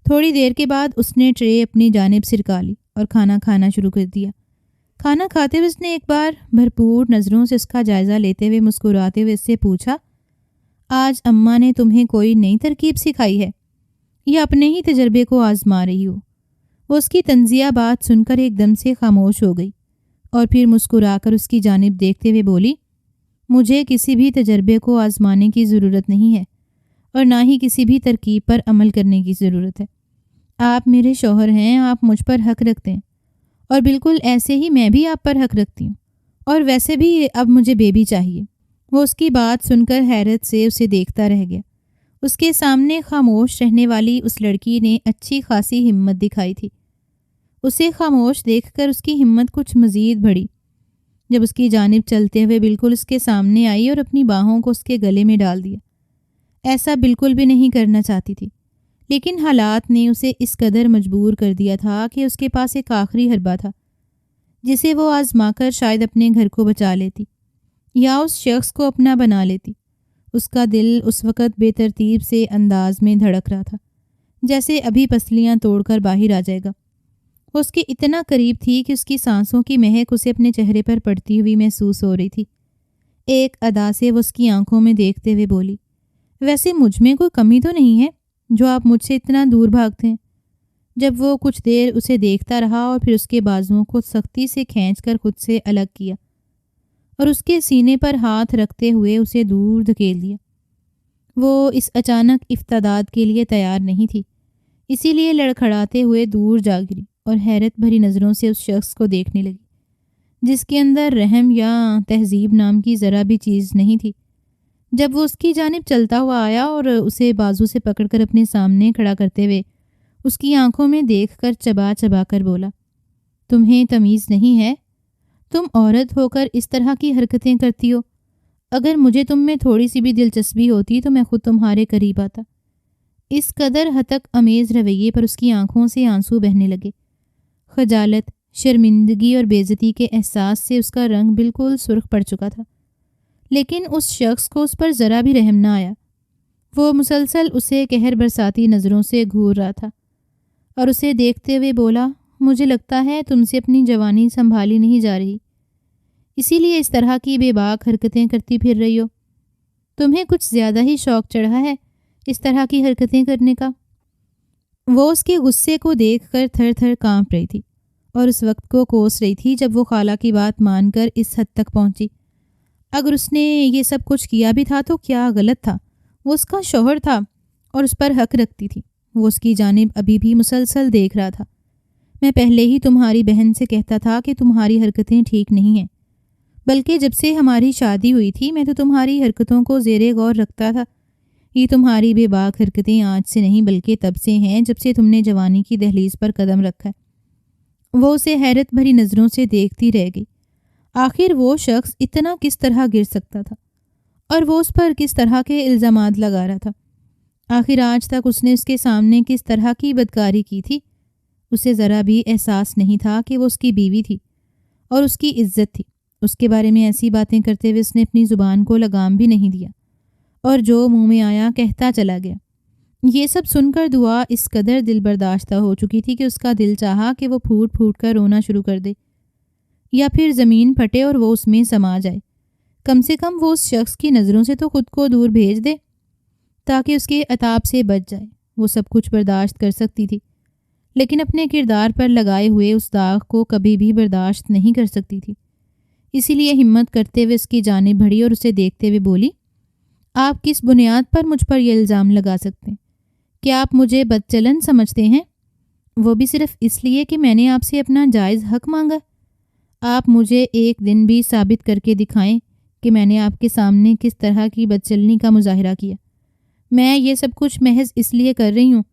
تھوڑی دیر کے بعد اس نے ٹرے اپنی جانب سرکا لی اور کھانا کھانا شروع کر دیا۔ کھانا کھاتے ہوئے اس نے ایک بار بھرپور نظروں سے اس کا جائزہ لیتے ہوئے مسکراتے ہوئے اس سے پوچھا، آج اماں نے تمہیں کوئی نئی ترکیب سکھائی ہے یا اپنے ہی تجربے کو آزما رہی ہو؟ وہ اس کی طنزیہ بات سن کر ایک دم سے خاموش ہو گئی اور پھر مسکرا کر اس کی جانب دیکھتے ہوئے بولی، مجھے کسی بھی تجربے کو آزمانے کی ضرورت نہیں ہے اور نہ ہی کسی بھی ترکیب پر عمل کرنے کی ضرورت ہے۔ آپ میرے شوہر ہیں، آپ مجھ پر حق رکھتے ہیں، اور بالکل ایسے ہی میں بھی آپ پر حق رکھتی ہوں، اور ویسے بھی اب مجھے بیبی چاہیے۔ وہ اس کی بات سن کر حیرت سے اسے دیکھتا رہ گیا۔ اس کے سامنے خاموش رہنے والی اس لڑکی نے اچھی خاصی ہمت دکھائی تھی۔ اسے خاموش دیکھ کر اس کی ہمت کچھ مزید بڑھی جب اس کی جانب چلتے ہوئے بالکل اس کے سامنے آئی اور اپنی باہوں کو اس کے گلے میں ڈال دیا۔ ایسا بالکل بھی نہیں کرنا چاہتی تھی، لیکن حالات نے اسے اس قدر مجبور کر دیا تھا کہ اس کے پاس ایک آخری حربہ تھا جسے وہ آزما کر شاید اپنے گھر کو بچا لیتی یا اس شخص کو اپنا بنا لیتی۔ اس کا دل اس وقت بے ترتیب سے انداز میں دھڑک رہا تھا جیسے ابھی پسلیاں توڑ کر باہر آ جائے گا۔ وہ اس کے اتنا قریب تھی کہ اس کی سانسوں کی مہک اسے اپنے چہرے پر پڑتی ہوئی محسوس ہو رہی تھی۔ ایک ادا سے وہ اس کی آنکھوں میں دیکھتے ہوئے بولی، ویسے مجھ میں کوئی کمی تو نہیں ہے جو آپ مجھ سے اتنا دور بھاگتے ہیں؟ جب وہ کچھ دیر اسے دیکھتا رہا اور پھر اس کے بازوؤں کو سختی سے کھینچ کر خود سے الگ کیا اور اس کے سینے پر ہاتھ رکھتے ہوئے اسے دور دھکیل دیا۔ وہ اس اچانک افتادات کے لیے تیار نہیں تھی، اسی لیے لڑکھڑاتے ہوئے دور جا گری اور حیرت بھری نظروں سے اس شخص کو دیکھنے لگی جس کے اندر رحم یا تہذیب نام کی ذرا بھی چیز نہیں تھی۔ جب وہ اس کی جانب چلتا ہوا آیا اور اسے بازو سے پکڑ کر اپنے سامنے کھڑا کرتے ہوئے اس کی آنکھوں میں دیکھ کر چبا چبا کر بولا، تمہیں تمیز نہیں ہے؟ تم عورت ہو کر اس طرح کی حرکتیں کرتی ہو۔ اگر مجھے تم میں تھوڑی سی بھی دلچسپی ہوتی تو میں خود تمہارے قریب آتا۔ اس قدر ہتک امیز رویے پر اس کی آنکھوں سے آنسو بہنے لگے۔ خجالت، شرمندگی اور بے عزتی کے احساس سے اس کا رنگ بالکل سرخ پڑ چکا تھا، لیکن اس شخص کو اس پر ذرا بھی رحم نہ آیا۔ وہ مسلسل اسے قہر برساتی نظروں سے گھور رہا تھا اور اسے دیکھتے ہوئے بولا، مجھے لگتا ہے تم سے اپنی جوانی سنبھالی نہیں جا رہی، اسی لیے اس طرح کی بے باک حرکتیں کرتی پھر رہی ہو۔ تمہیں کچھ زیادہ ہی شوق چڑھا ہے اس طرح کی حرکتیں کرنے کا۔ وہ اس کے غصے کو دیکھ کر تھر تھر کانپ رہی تھی اور اس وقت کو کوس رہی تھی جب وہ خالہ کی بات مان کر اس حد تک پہنچی۔ اگر اس نے یہ سب کچھ کیا بھی تھا تو کیا غلط تھا؟ وہ اس کا شوہر تھا اور اس پر حق رکھتی تھی۔ وہ اس کی جانب ابھی بھی مسلسل دیکھ رہا تھا۔ میں پہلے ہی تمہاری بہن سے کہتا تھا کہ تمہاری حرکتیں ٹھیک نہیں ہیں، بلکہ جب سے ہماری شادی ہوئی تھی میں تو تمہاری حرکتوں کو زیر غور رکھتا تھا۔ یہ تمہاری بے باک حرکتیں آج سے نہیں بلکہ تب سے ہیں جب سے تم نے جوانی کی دہلیز پر قدم رکھا ہے۔ وہ اسے حیرت بھری نظروں سے دیکھتی رہ گئی۔ آخر وہ شخص اتنا کس طرح گر سکتا تھا اور وہ اس پر کس طرح کے الزامات لگا رہا تھا؟ آخر آج تک اس نے اس کے سامنے کس طرح کی بدکاری کی تھی؟ اسے ذرا بھی احساس نہیں تھا کہ وہ اس کی بیوی تھی اور اس کی عزت تھی۔ اس کے بارے میں ایسی باتیں کرتے ہوئے اس نے اپنی زبان کو لگام بھی نہیں دیا اور جو منہ میں آیا کہتا چلا گیا۔ یہ سب سن کر دعا اس قدر دل برداشتہ ہو چکی تھی کہ اس کا دل چاہا کہ وہ پھوٹ پھوٹ کر رونا شروع کر دے یا پھر زمین پھٹے اور وہ اس میں سما جائے۔ کم سے کم وہ اس شخص کی نظروں سے تو خود کو دور بھیج دے تاکہ اس کے عتاب سے بچ جائے۔ وہ سب کچھ برداشت کر سکتی تھی، لیکن اپنے کردار پر لگائے ہوئے اس داغ کو کبھی بھی برداشت نہیں کر سکتی تھی۔ اسی لیے ہمت کرتے ہوئے اس کی جانب بڑھی اور اسے دیکھتے ہوئے بولی، آپ کس بنیاد پر مجھ پر یہ الزام لگا سکتے ہیں؟ کیا آپ مجھے بدچلن سمجھتے ہیں؟ وہ بھی صرف اس لیے کہ میں نے آپ سے اپنا جائز حق مانگا؟ آپ مجھے ایک دن بھی ثابت کر کے دکھائیں کہ میں نے آپ کے سامنے کس طرح کی بدچلنی کا مظاہرہ کیا۔ میں یہ سب کچھ محض اس لیے کر رہی ہوں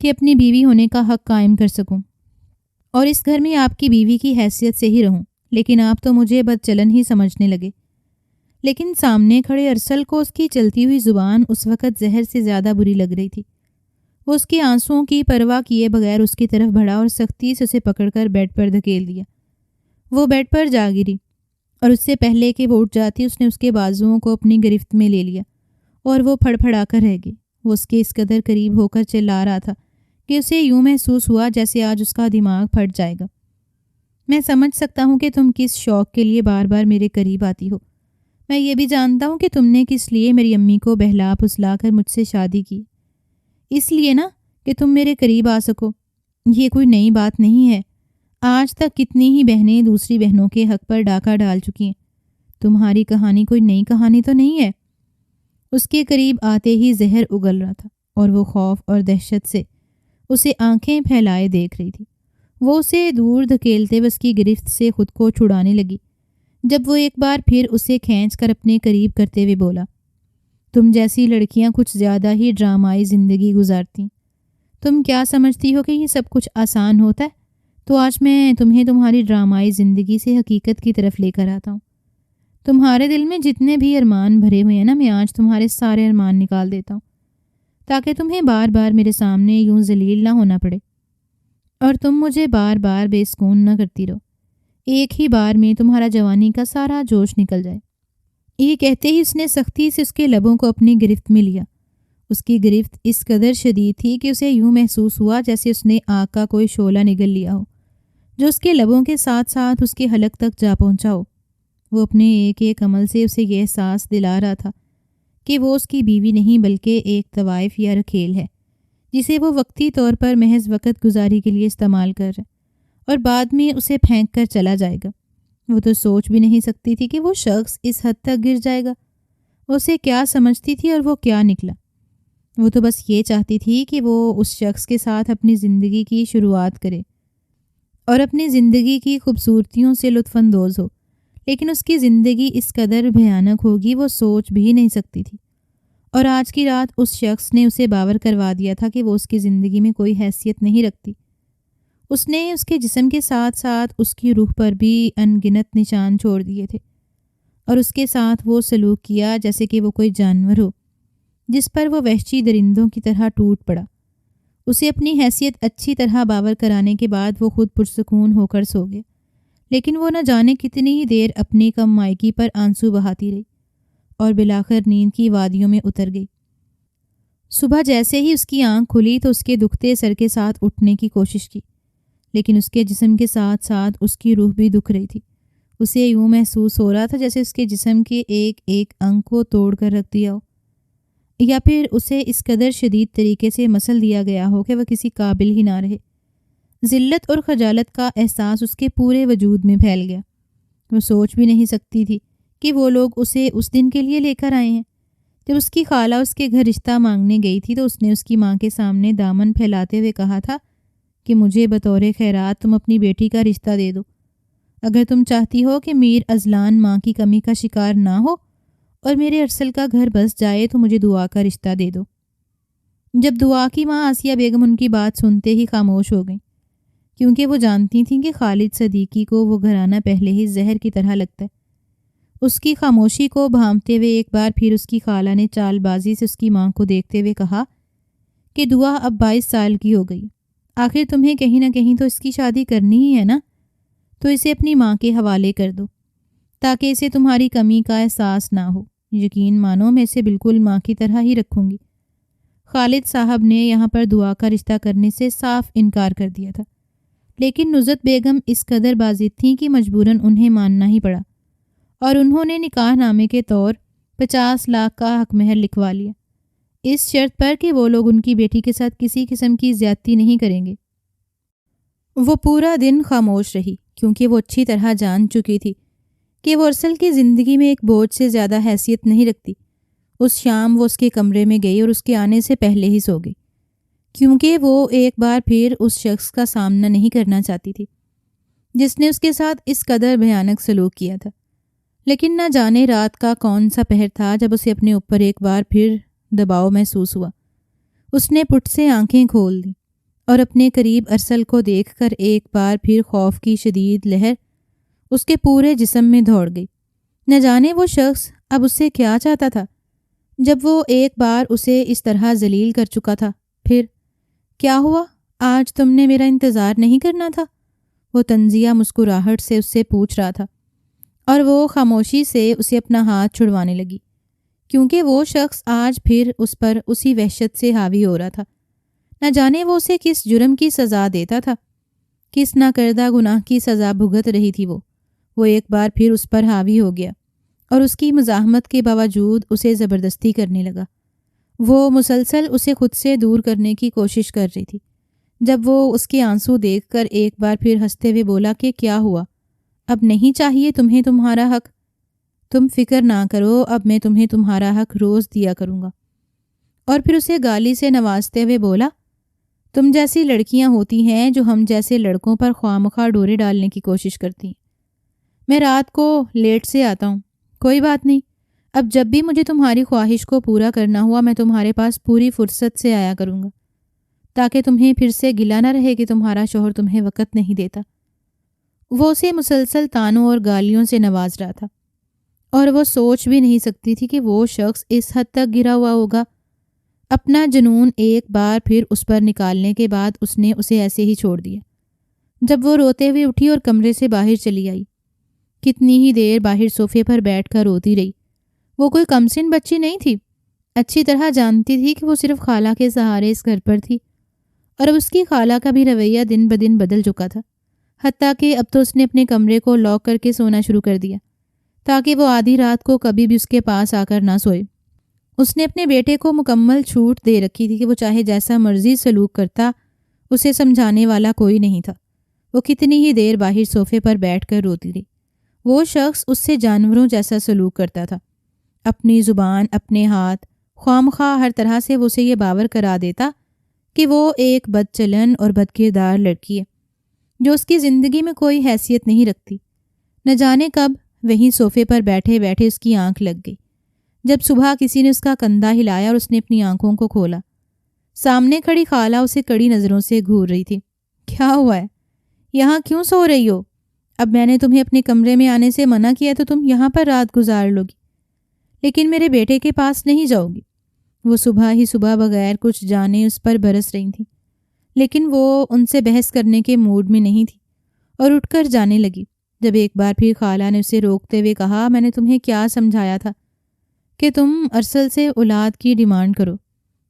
کہ اپنی بیوی ہونے کا حق قائم کر سکوں اور اس گھر میں آپ کی بیوی کی حیثیت سے ہی رہوں، لیکن آپ تو مجھے بدچلن ہی سمجھنے لگے۔ لیکن سامنے کھڑے ارسل کو اس کی چلتی ہوئی زبان اس وقت زہر سے زیادہ بری لگ رہی تھی۔ وہ اس کے آنسوؤں کی پرواہ کیے بغیر اس کی طرف بڑھا اور سختی سے اسے پکڑ کر بیڈ پر دھکیل دیا۔ وہ بیڈ پر جا گری اور اس سے پہلے کہ وہ اٹھ جاتی اس نے اس کے بازوؤں کو اپنی گرفت میں لے لیا اور وہ پھڑ پھڑا کر رہ گئی۔ وہ اس کے اس قدر قریب ہو کر چلا رہا تھا کہ اسے یوں محسوس ہوا جیسے آج اس کا دماغ پھٹ جائے گا۔ میں سمجھ سکتا ہوں کہ تم کس شوق کے لیے بار بار میرے قریب آتی ہو۔ میں یہ بھی جانتا ہوں کہ تم نے کس لیے میری امی کو بہلا پھسلا کر مجھ سے شادی کی، اس لیے نا کہ تم میرے قریب آ سکو۔ یہ کوئی نئی بات نہیں ہے، آج تک کتنی ہی بہنیں دوسری بہنوں کے حق پر ڈاکہ ڈال چکی ہیں۔ تمہاری کہانی کوئی نئی کہانی تو نہیں ہے۔ اس کے قریب آتے ہی زہر اگل رہا تھا اور وہ خوف اور دہشت سے اسے آنکھیں پھیلائے دیکھ رہی تھی۔ وہ اسے دور دھکیلتے ہوئے اس کی گرفت سے خود کو چھڑانے لگی، جب وہ ایک بار پھر اسے کھینچ کر اپنے قریب کرتے ہوئے بولا، تم جیسی لڑکیاں کچھ زیادہ ہی ڈرامائی زندگی گزارتی۔ تم کیا سمجھتی ہو کہ یہ سب کچھ آسان ہوتا ہے؟ تو آج میں تمہیں تمہاری ڈرامائی زندگی سے حقیقت کی طرف لے کر آتا ہوں۔ تمہارے دل میں جتنے بھی ارمان بھرے ہوئے ہیں نا، میں آج تمہارے سارے ارمان نکال دیتا ہوں، تاکہ تمہیں بار بار میرے سامنے یوں ذلیل نہ ہونا پڑے اور تم مجھے بار بار بے سکون نہ کرتی رہو۔ ایک ہی بار میں تمہارا جوانی کا سارا جوش نکل جائے۔ یہ کہتے ہی اس نے سختی سے اس کے لبوں کو اپنی گرفت میں لیا۔ اس کی گرفت اس قدر شدید تھی کہ اسے یوں محسوس ہوا جیسے اس نے آگ کا کوئی شعلہ نگل لیا ہو، جو اس کے لبوں کے ساتھ ساتھ اس کے حلق تک جا پہنچا ہو۔ وہ اپنے ایک ایک عمل سے اسے یہ احساس دلا رہا تھا کہ وہ اس کی بیوی نہیں بلکہ ایک طوائف یا رکھیل ہے، جسے وہ وقتی طور پر محض وقت گزاری کے لیے استعمال کر رہے اور بعد میں اسے پھینک کر چلا جائے گا۔ وہ تو سوچ بھی نہیں سکتی تھی کہ وہ شخص اس حد تک گر جائے گا۔ وہ اسے کیا سمجھتی تھی اور وہ کیا نکلا؟ وہ تو بس یہ چاہتی تھی کہ وہ اس شخص کے ساتھ اپنی زندگی کی شروعات کرے اور اپنی زندگی کی خوبصورتیوں سے لطف اندوز ہو، لیکن اس کی زندگی اس قدر بھیانک ہوگی وہ سوچ بھی نہیں سکتی تھی۔ اور آج کی رات اس شخص نے اسے باور کروا دیا تھا کہ وہ اس کی زندگی میں کوئی حیثیت نہیں رکھتی۔ اس نے اس کے جسم کے ساتھ ساتھ اس کی روح پر بھی ان گنت نشان چھوڑ دیے تھے اور اس کے ساتھ وہ سلوک کیا جیسے کہ وہ کوئی جانور ہو جس پر وہ وحشی درندوں کی طرح ٹوٹ پڑا۔ اسے اپنی حیثیت اچھی طرح باور کرانے کے بعد وہ خود پرسکون ہو کر سو گیا، لیکن وہ نہ جانے کتنی ہی دیر اپنی کم مائکی پر آنسو بہاتی رہی اور بالآخر نیند کی وادیوں میں اتر گئی۔ صبح جیسے ہی اس کی آنکھ کھلی تو اس کے دکھتے سر کے ساتھ اٹھنے کی کوشش کی، لیکن اس کے جسم کے ساتھ ساتھ اس کی روح بھی دکھ رہی تھی۔ اسے یوں محسوس ہو رہا تھا جیسے اس کے جسم کے ایک ایک انگ کو توڑ کر رکھ دیا ہو، یا پھر اسے اس قدر شدید طریقے سے مسل دیا گیا ہو کہ وہ کسی قابل ہی نہ رہے۔ ذلت اور خجالت کا احساس اس کے پورے وجود میں پھیل گیا۔ وہ سوچ بھی نہیں سکتی تھی کہ وہ لوگ اسے اس دن کے لیے لے کر آئے ہیں جب اس کی خالہ اس کے گھر رشتہ مانگنے گئی تھی، تو اس نے اس کی ماں کے سامنے دامن پھیلاتے ہوئے کہا تھا کہ مجھے بطور خیرات تم اپنی بیٹی کا رشتہ دے دو۔ اگر تم چاہتی ہو کہ میر ازلان ماں کی کمی کا شکار نہ ہو اور میرے ارسل کا گھر بس جائے تو مجھے دعا کا رشتہ دے دو۔ جب دعا کی ماں آسیہ بیگم ان کی بات سنتے ہی خاموش ہو گئیں، کیونکہ وہ جانتی تھیں کہ خالد صدیقی کو وہ گھرانہ پہلے ہی زہر کی طرح لگتا ہے۔ اس کی خاموشی کو بھانپتے ہوئے ایک بار پھر اس کی خالہ نے چال بازی سے اس کی ماں کو دیکھتے ہوئے کہا کہ دعا اب 22 سال کی ہو گئی، آخر تمہیں کہیں نہ کہیں تو اس کی شادی کرنی ہی ہے نا، تو اسے اپنی ماں کے حوالے کر دو تاکہ اسے تمہاری کمی کا احساس نہ ہو۔ یقین مانو میں اسے بالکل ماں کی طرح ہی رکھوں گی۔ خالد صاحب نے یہاں پر دعا کا رشتہ کرنے سے صاف انکار کر دیا تھا، لیکن نزت بیگم اس قدر بازد تھیں کہ مجبوراً انہیں ماننا ہی پڑا اور انہوں نے نکاح نامے کے طور 50 لاکھ کا حق مہر لکھوا لیا، اس شرط پر کہ وہ لوگ ان کی بیٹی کے ساتھ کسی قسم کی زیادتی نہیں کریں گے۔ وہ پورا دن خاموش رہی کیونکہ وہ اچھی طرح جان چکی تھی کہ وہ ارسل کی زندگی میں ایک بوجھ سے زیادہ حیثیت نہیں رکھتی۔ اس شام وہ اس کے کمرے میں گئی اور اس کے آنے سے پہلے ہی سو گئی، کیونکہ وہ ایک بار پھر اس شخص کا سامنا نہیں کرنا چاہتی تھی جس نے اس کے ساتھ اس قدر بھیانک سلوک کیا تھا۔ لیکن نہ جانے رات کا کون سا پہر تھا جب اسے اپنے اوپر ایک بار پھر دباؤ محسوس ہوا۔ اس نے پٹ سے آنکھیں کھول دیں اور اپنے قریب ارسل کو دیکھ کر ایک بار پھر خوف کی شدید لہر اس کے پورے جسم میں دوڑ گئی۔ نہ جانے وہ شخص اب اس سے کیا چاہتا تھا جب وہ ایک بار اسے اس طرح ذلیل کر چکا تھا۔ پھر کیا ہوا؟ آج تم نے میرا انتظار نہیں کرنا تھا؟ وہ طنزیہ مسکراہٹ سے اس سے پوچھ رہا تھا اور وہ خاموشی سے اسے اپنا ہاتھ چھڑوانے لگی، کیونکہ وہ شخص آج پھر اس پر اسی وحشت سے حاوی ہو رہا تھا۔ نہ جانے وہ اسے کس جرم کی سزا دیتا تھا، کس ناکردہ گناہ کی سزا بھگت رہی تھی۔ وہ ایک بار پھر اس پر حاوی ہو گیا اور اس کی مزاحمت کے باوجود اسے زبردستی کرنے لگا۔ وہ مسلسل اسے خود سے دور کرنے کی کوشش کر رہی تھی۔ جب وہ اس کے آنسو دیکھ کر ایک بار پھر ہنستے ہوئے بولا کہ کیا ہوا؟ اب نہیں چاہیے تمہیں تمہارا حق؟ تم فکر نہ کرو، اب میں تمہیں تمہارا حق روز دیا کروں گا۔ اور پھر اسے گالی سے نوازتے ہوئے بولا، تم جیسی لڑکیاں ہوتی ہیں جو ہم جیسے لڑکوں پر خواہ ڈورے ڈالنے کی کوشش کرتی ہیں۔ میں رات کو لیٹ سے آتا ہوں، کوئی بات نہیں، اب جب بھی مجھے تمہاری خواہش کو پورا کرنا ہوا میں تمہارے پاس پوری فرصت سے آیا کروں گا، تاکہ تمہیں پھر سے گلہ نہ رہے کہ تمہارا شوہر تمہیں وقت نہیں دیتا۔ وہ اسے مسلسل طعنوں اور گالیوں سے نواز رہا تھا، اور وہ سوچ بھی نہیں سکتی تھی کہ وہ شخص اس حد تک گرا ہوا ہوگا۔ اپنا جنون ایک بار پھر اس پر نکالنے کے بعد اس نے اسے ایسے ہی چھوڑ دیا۔ جب وہ روتے ہوئے اٹھی اور کمرے سے باہر چلی آئی، کتنی ہی دیر باہر صوفے پر بیٹھ کر روتی رہی۔ وہ کوئی کمسن بچی نہیں تھی، اچھی طرح جانتی تھی کہ وہ صرف خالہ کے سہارے اس گھر پر تھی، اور اب اس کی خالہ کا بھی رویہ دن بدن بدل چکا تھا، حتیٰ کہ اب تو اس نے اپنے کمرے کو لاک کر کے سونا شروع کر دیا تاکہ وہ آدھی رات کو کبھی بھی اس کے پاس آ کر نہ سوئے۔ اس نے اپنے بیٹے کو مکمل چھوٹ دے رکھی تھی کہ وہ چاہے جیسا مرضی سلوک کرتا، اسے سمجھانے والا کوئی نہیں تھا۔ وہ کتنی ہی دیر باہر صوفے پر بیٹھ کر روتی رہی۔ وہ شخص اس سے جانوروں جیسا سلوک کرتا تھا، اپنی زبان، اپنے ہاتھ، خواہ ہر طرح سے وہ اسے یہ باور کرا دیتا کہ وہ ایک بد چلن اور بد کردار لڑکی ہے جو اس کی زندگی میں کوئی حیثیت نہیں رکھتی۔ نہ جانے کب وہیں صوفے پر بیٹھے بیٹھے اس کی آنکھ لگ گئی، جب صبح کسی نے اس کا کندھا ہلایا اور اس نے اپنی آنکھوں کو کھولا۔ سامنے کھڑی خالہ اسے کڑی نظروں سے گھور رہی تھی۔ کیا ہوا ہے؟ یہاں کیوں سو رہی ہو؟ اب میں نے تمہیں اپنے کمرے میں آنے سے منع کیا تو تم یہاں پر رات گزار لو گی، لیکن میرے بیٹے کے پاس نہیں جاؤ گی۔ وہ صبح ہی صبح بغیر کچھ جانے اس پر برس رہی تھیں، لیکن وہ ان سے بحث کرنے کے موڈ میں نہیں تھی اور اٹھ کر جانے لگی۔ جب ایک بار پھر خالہ نے اسے روکتے ہوئے کہا، میں نے تمہیں کیا سمجھایا تھا کہ تم ارسل سے اولاد کی ڈیمانڈ کرو،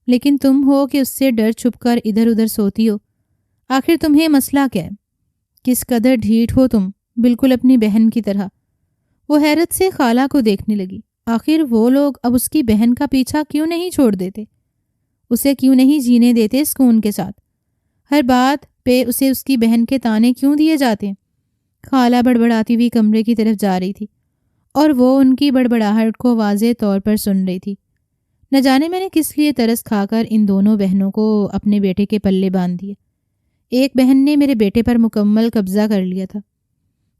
لیکن تم ہو کہ اس سے ڈر چھپ کر ادھر ادھر سوتی ہو۔ آخر تمہیں مسئلہ کیا ہے؟ کس قدر ڈھیٹ ہو تم، بالکل اپنی بہن کی طرح۔ وہ حیرت سے خالہ کو دیکھنے لگی۔ آخر وہ لوگ اب اس کی بہن کا پیچھا کیوں نہیں چھوڑ دیتے؟ اسے کیوں نہیں جینے دیتے سکون کے ساتھ؟ ہر بات پہ اسے اس کی بہن کے تانے کیوں دیے جاتے ہیں؟ خالہ بڑبڑاتی ہوئی کمرے کی طرف جا رہی تھی اور وہ ان کی بڑبڑاہٹ کو واضح طور پر سن رہی تھی۔ نہ جانے میں نے کس لیے ترس کھا کر ان دونوں بہنوں کو اپنے بیٹے کے پلے باندھ دیے۔ ایک بہن نے میرے بیٹے پر مکمل قبضہ کر لیا تھا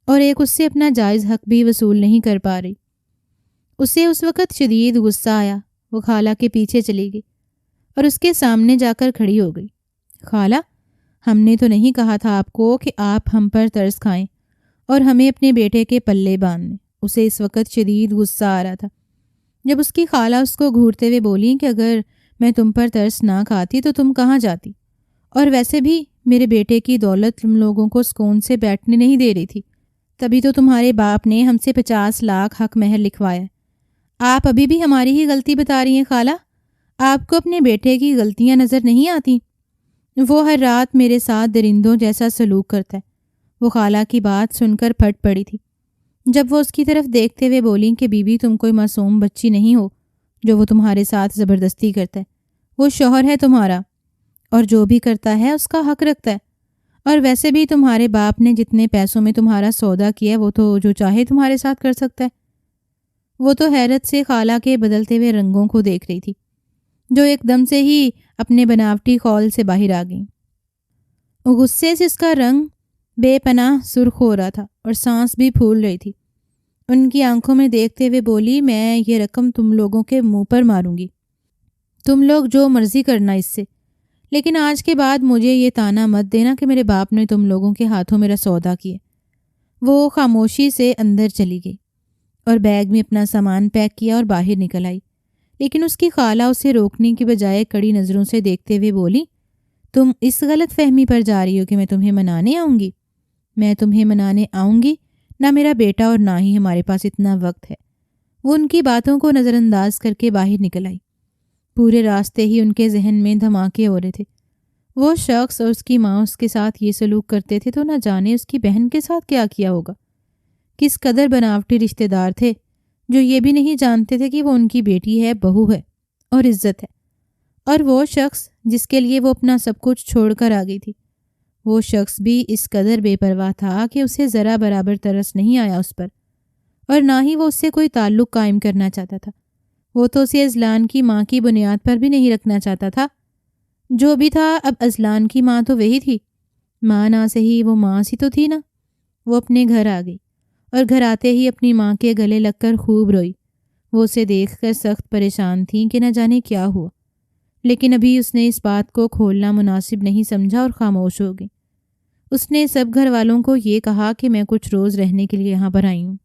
اور ایک اس سے اپنا جائز حق بھی وصول نہیں کر پا رہی۔ اسے اس وقت شدید غصہ آیا۔ وہ خالہ کے پیچھے چلی گئی اور اس کے سامنے جا کر کھڑی ہو گئی۔ خالہ، ہم نے تو نہیں کہا تھا آپ کو کہ آپ ہم پر ترس کھائیں اور ہمیں اپنے بیٹے کے پلے باندھ لیں۔ اسے اس وقت شدید غصہ آ رہا تھا جب اس کی خالہ اس کو گھورتے ہوئے بولی کہ اگر میں تم پر ترس نہ کھاتی تو تم کہاں جاتی، اور ویسے بھی میرے بیٹے کی دولت تم لوگوں کو سکون سے بیٹھنے نہیں دے رہی تھی، تبھی تو تمہارے باپ نے ہم سے 50 لاکھ حق مہر لکھوایا۔ آپ ابھی بھی ہماری ہی غلطی بتا رہی ہیں خالہ؟ آپ کو اپنے بیٹے کی غلطیاں نظر نہیں آتی؟ وہ ہر رات میرے ساتھ درندوں جیسا سلوک کرتا ہے۔ وہ خالہ کی بات سن کر پھٹ پڑی تھی جب وہ اس کی طرف دیکھتے ہوئے بولیں کہ بیوی تم کوئی معصوم بچی نہیں ہو جو وہ تمہارے ساتھ زبردستی کرتا ہے۔ وہ شوہر ہے تمہارا اور جو بھی کرتا ہے اس کا حق رکھتا ہے، اور ویسے بھی تمہارے باپ نے جتنے پیسوں میں تمہارا سودا کیا وہ تو جو چاہے تمہارے ساتھ کر سکتا ہے۔ وہ تو حیرت سے خالہ کے بدلتے ہوئے رنگوں کو دیکھ رہی تھی جو ایک دم سے ہی اپنے بناوٹی خول سے باہر آ گئیں۔ غصے سے اس کا رنگ بے پناہ سرخ ہو رہا تھا اور سانس بھی پھول رہی تھی۔ ان کی آنکھوں میں دیکھتے ہوئے بولی، میں یہ رقم تم لوگوں کے منہ پر ماروں گی، تم لوگ جو مرضی کرنا اس سے، لیکن آج کے بعد مجھے یہ تانا مت دینا کہ میرے باپ نے تم لوگوں کے ہاتھوں میرا سودا کیا۔ وہ خاموشی سے اندر چلی گئی اور بیگ میں اپنا سامان پیک کیا اور باہر نکل آئی، لیکن اس کی خالہ اسے روکنے کی بجائے کڑی نظروں سے دیکھتے ہوئے بولی، تم اس غلط فہمی پر جا رہی ہو کہ میں تمہیں منانے آؤں گی؟ میں تمہیں منانے آؤں گی؟ نہ میرا بیٹا اور نہ ہی ہمارے پاس اتنا وقت ہے۔ وہ ان کی باتوں کو نظر انداز کر کے باہر نکل آئی۔ پورے راستے ہی ان کے ذہن میں دھماکے ہو رہے تھے۔ وہ شخص اور اس کی ماں اس کے ساتھ یہ سلوک کرتے تھے تو نہ جانے اس کی بہن کے ساتھ کیا کیا ہوگا۔ کس قدر بناوٹی رشتہ دار تھے جو یہ بھی نہیں جانتے تھے کہ وہ ان کی بیٹی ہے، بہو ہے اور عزت ہے۔ اور وہ شخص جس کے لیے وہ اپنا سب کچھ چھوڑ کر آ گئی تھی، وہ شخص بھی اس قدر بے پرواہ تھا کہ اسے ذرا برابر ترس نہیں آیا اس پر، اور نہ ہی وہ اس سے کوئی تعلق قائم کرنا چاہتا تھا۔ وہ تو اسے اذلان کی ماں کی بنیاد پر بھی نہیں رکھنا چاہتا تھا۔ جو بھی تھا اب ازلان کی ماں تو وہی تھی، ماں نہ صحیح وہ ماں سی تو تھی نا۔ وہ اپنے گھر آ گئی اور گھر آتے ہی اپنی ماں کے گلے لگ کر خوب روئی۔ وہ اسے دیکھ کر سخت پریشان تھیں کہ نہ جانے کیا ہوا، لیکن ابھی اس نے اس بات کو کھولنا مناسب نہیں سمجھا اور خاموش ہو گئی۔ اس نے سب گھر والوں کو یہ کہا کہ میں کچھ روز رہنے کے لیے یہاں پر آئی ہوں،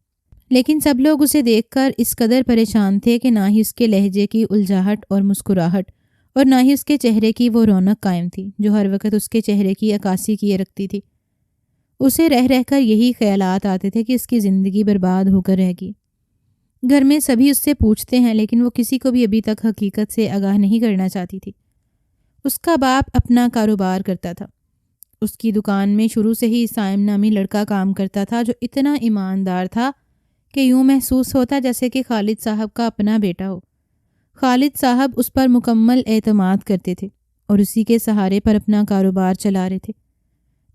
لیکن سب لوگ اسے دیکھ کر اس قدر پریشان تھے کہ نہ ہی اس کے لہجے کی الجھاہٹ اور مسکراہٹ اور نہ ہی اس کے چہرے کی وہ رونق قائم تھی جو ہر وقت اس کے چہرے کی عکاسی کیے رکھتی تھی۔ اسے رہ رہ کر یہی خیالات آتے تھے کہ اس کی زندگی برباد ہو کر رہ گئی۔ گھر میں سبھی اس سے پوچھتے ہیں لیکن وہ کسی کو بھی ابھی تک حقیقت سے آگاہ نہیں کرنا چاہتی تھی۔ اس کا باپ اپنا کاروبار کرتا تھا۔ اس کی دکان میں شروع سے ہی سائم نامی لڑکا کام کرتا تھا جو اتنا ایماندار تھا کہ یوں محسوس ہوتا جیسے کہ خالد صاحب کا اپنا بیٹا ہو۔ خالد صاحب اس پر مکمل اعتماد کرتے تھے اور اسی کے سہارے پر اپنا کاروبار چلا رہے تھے۔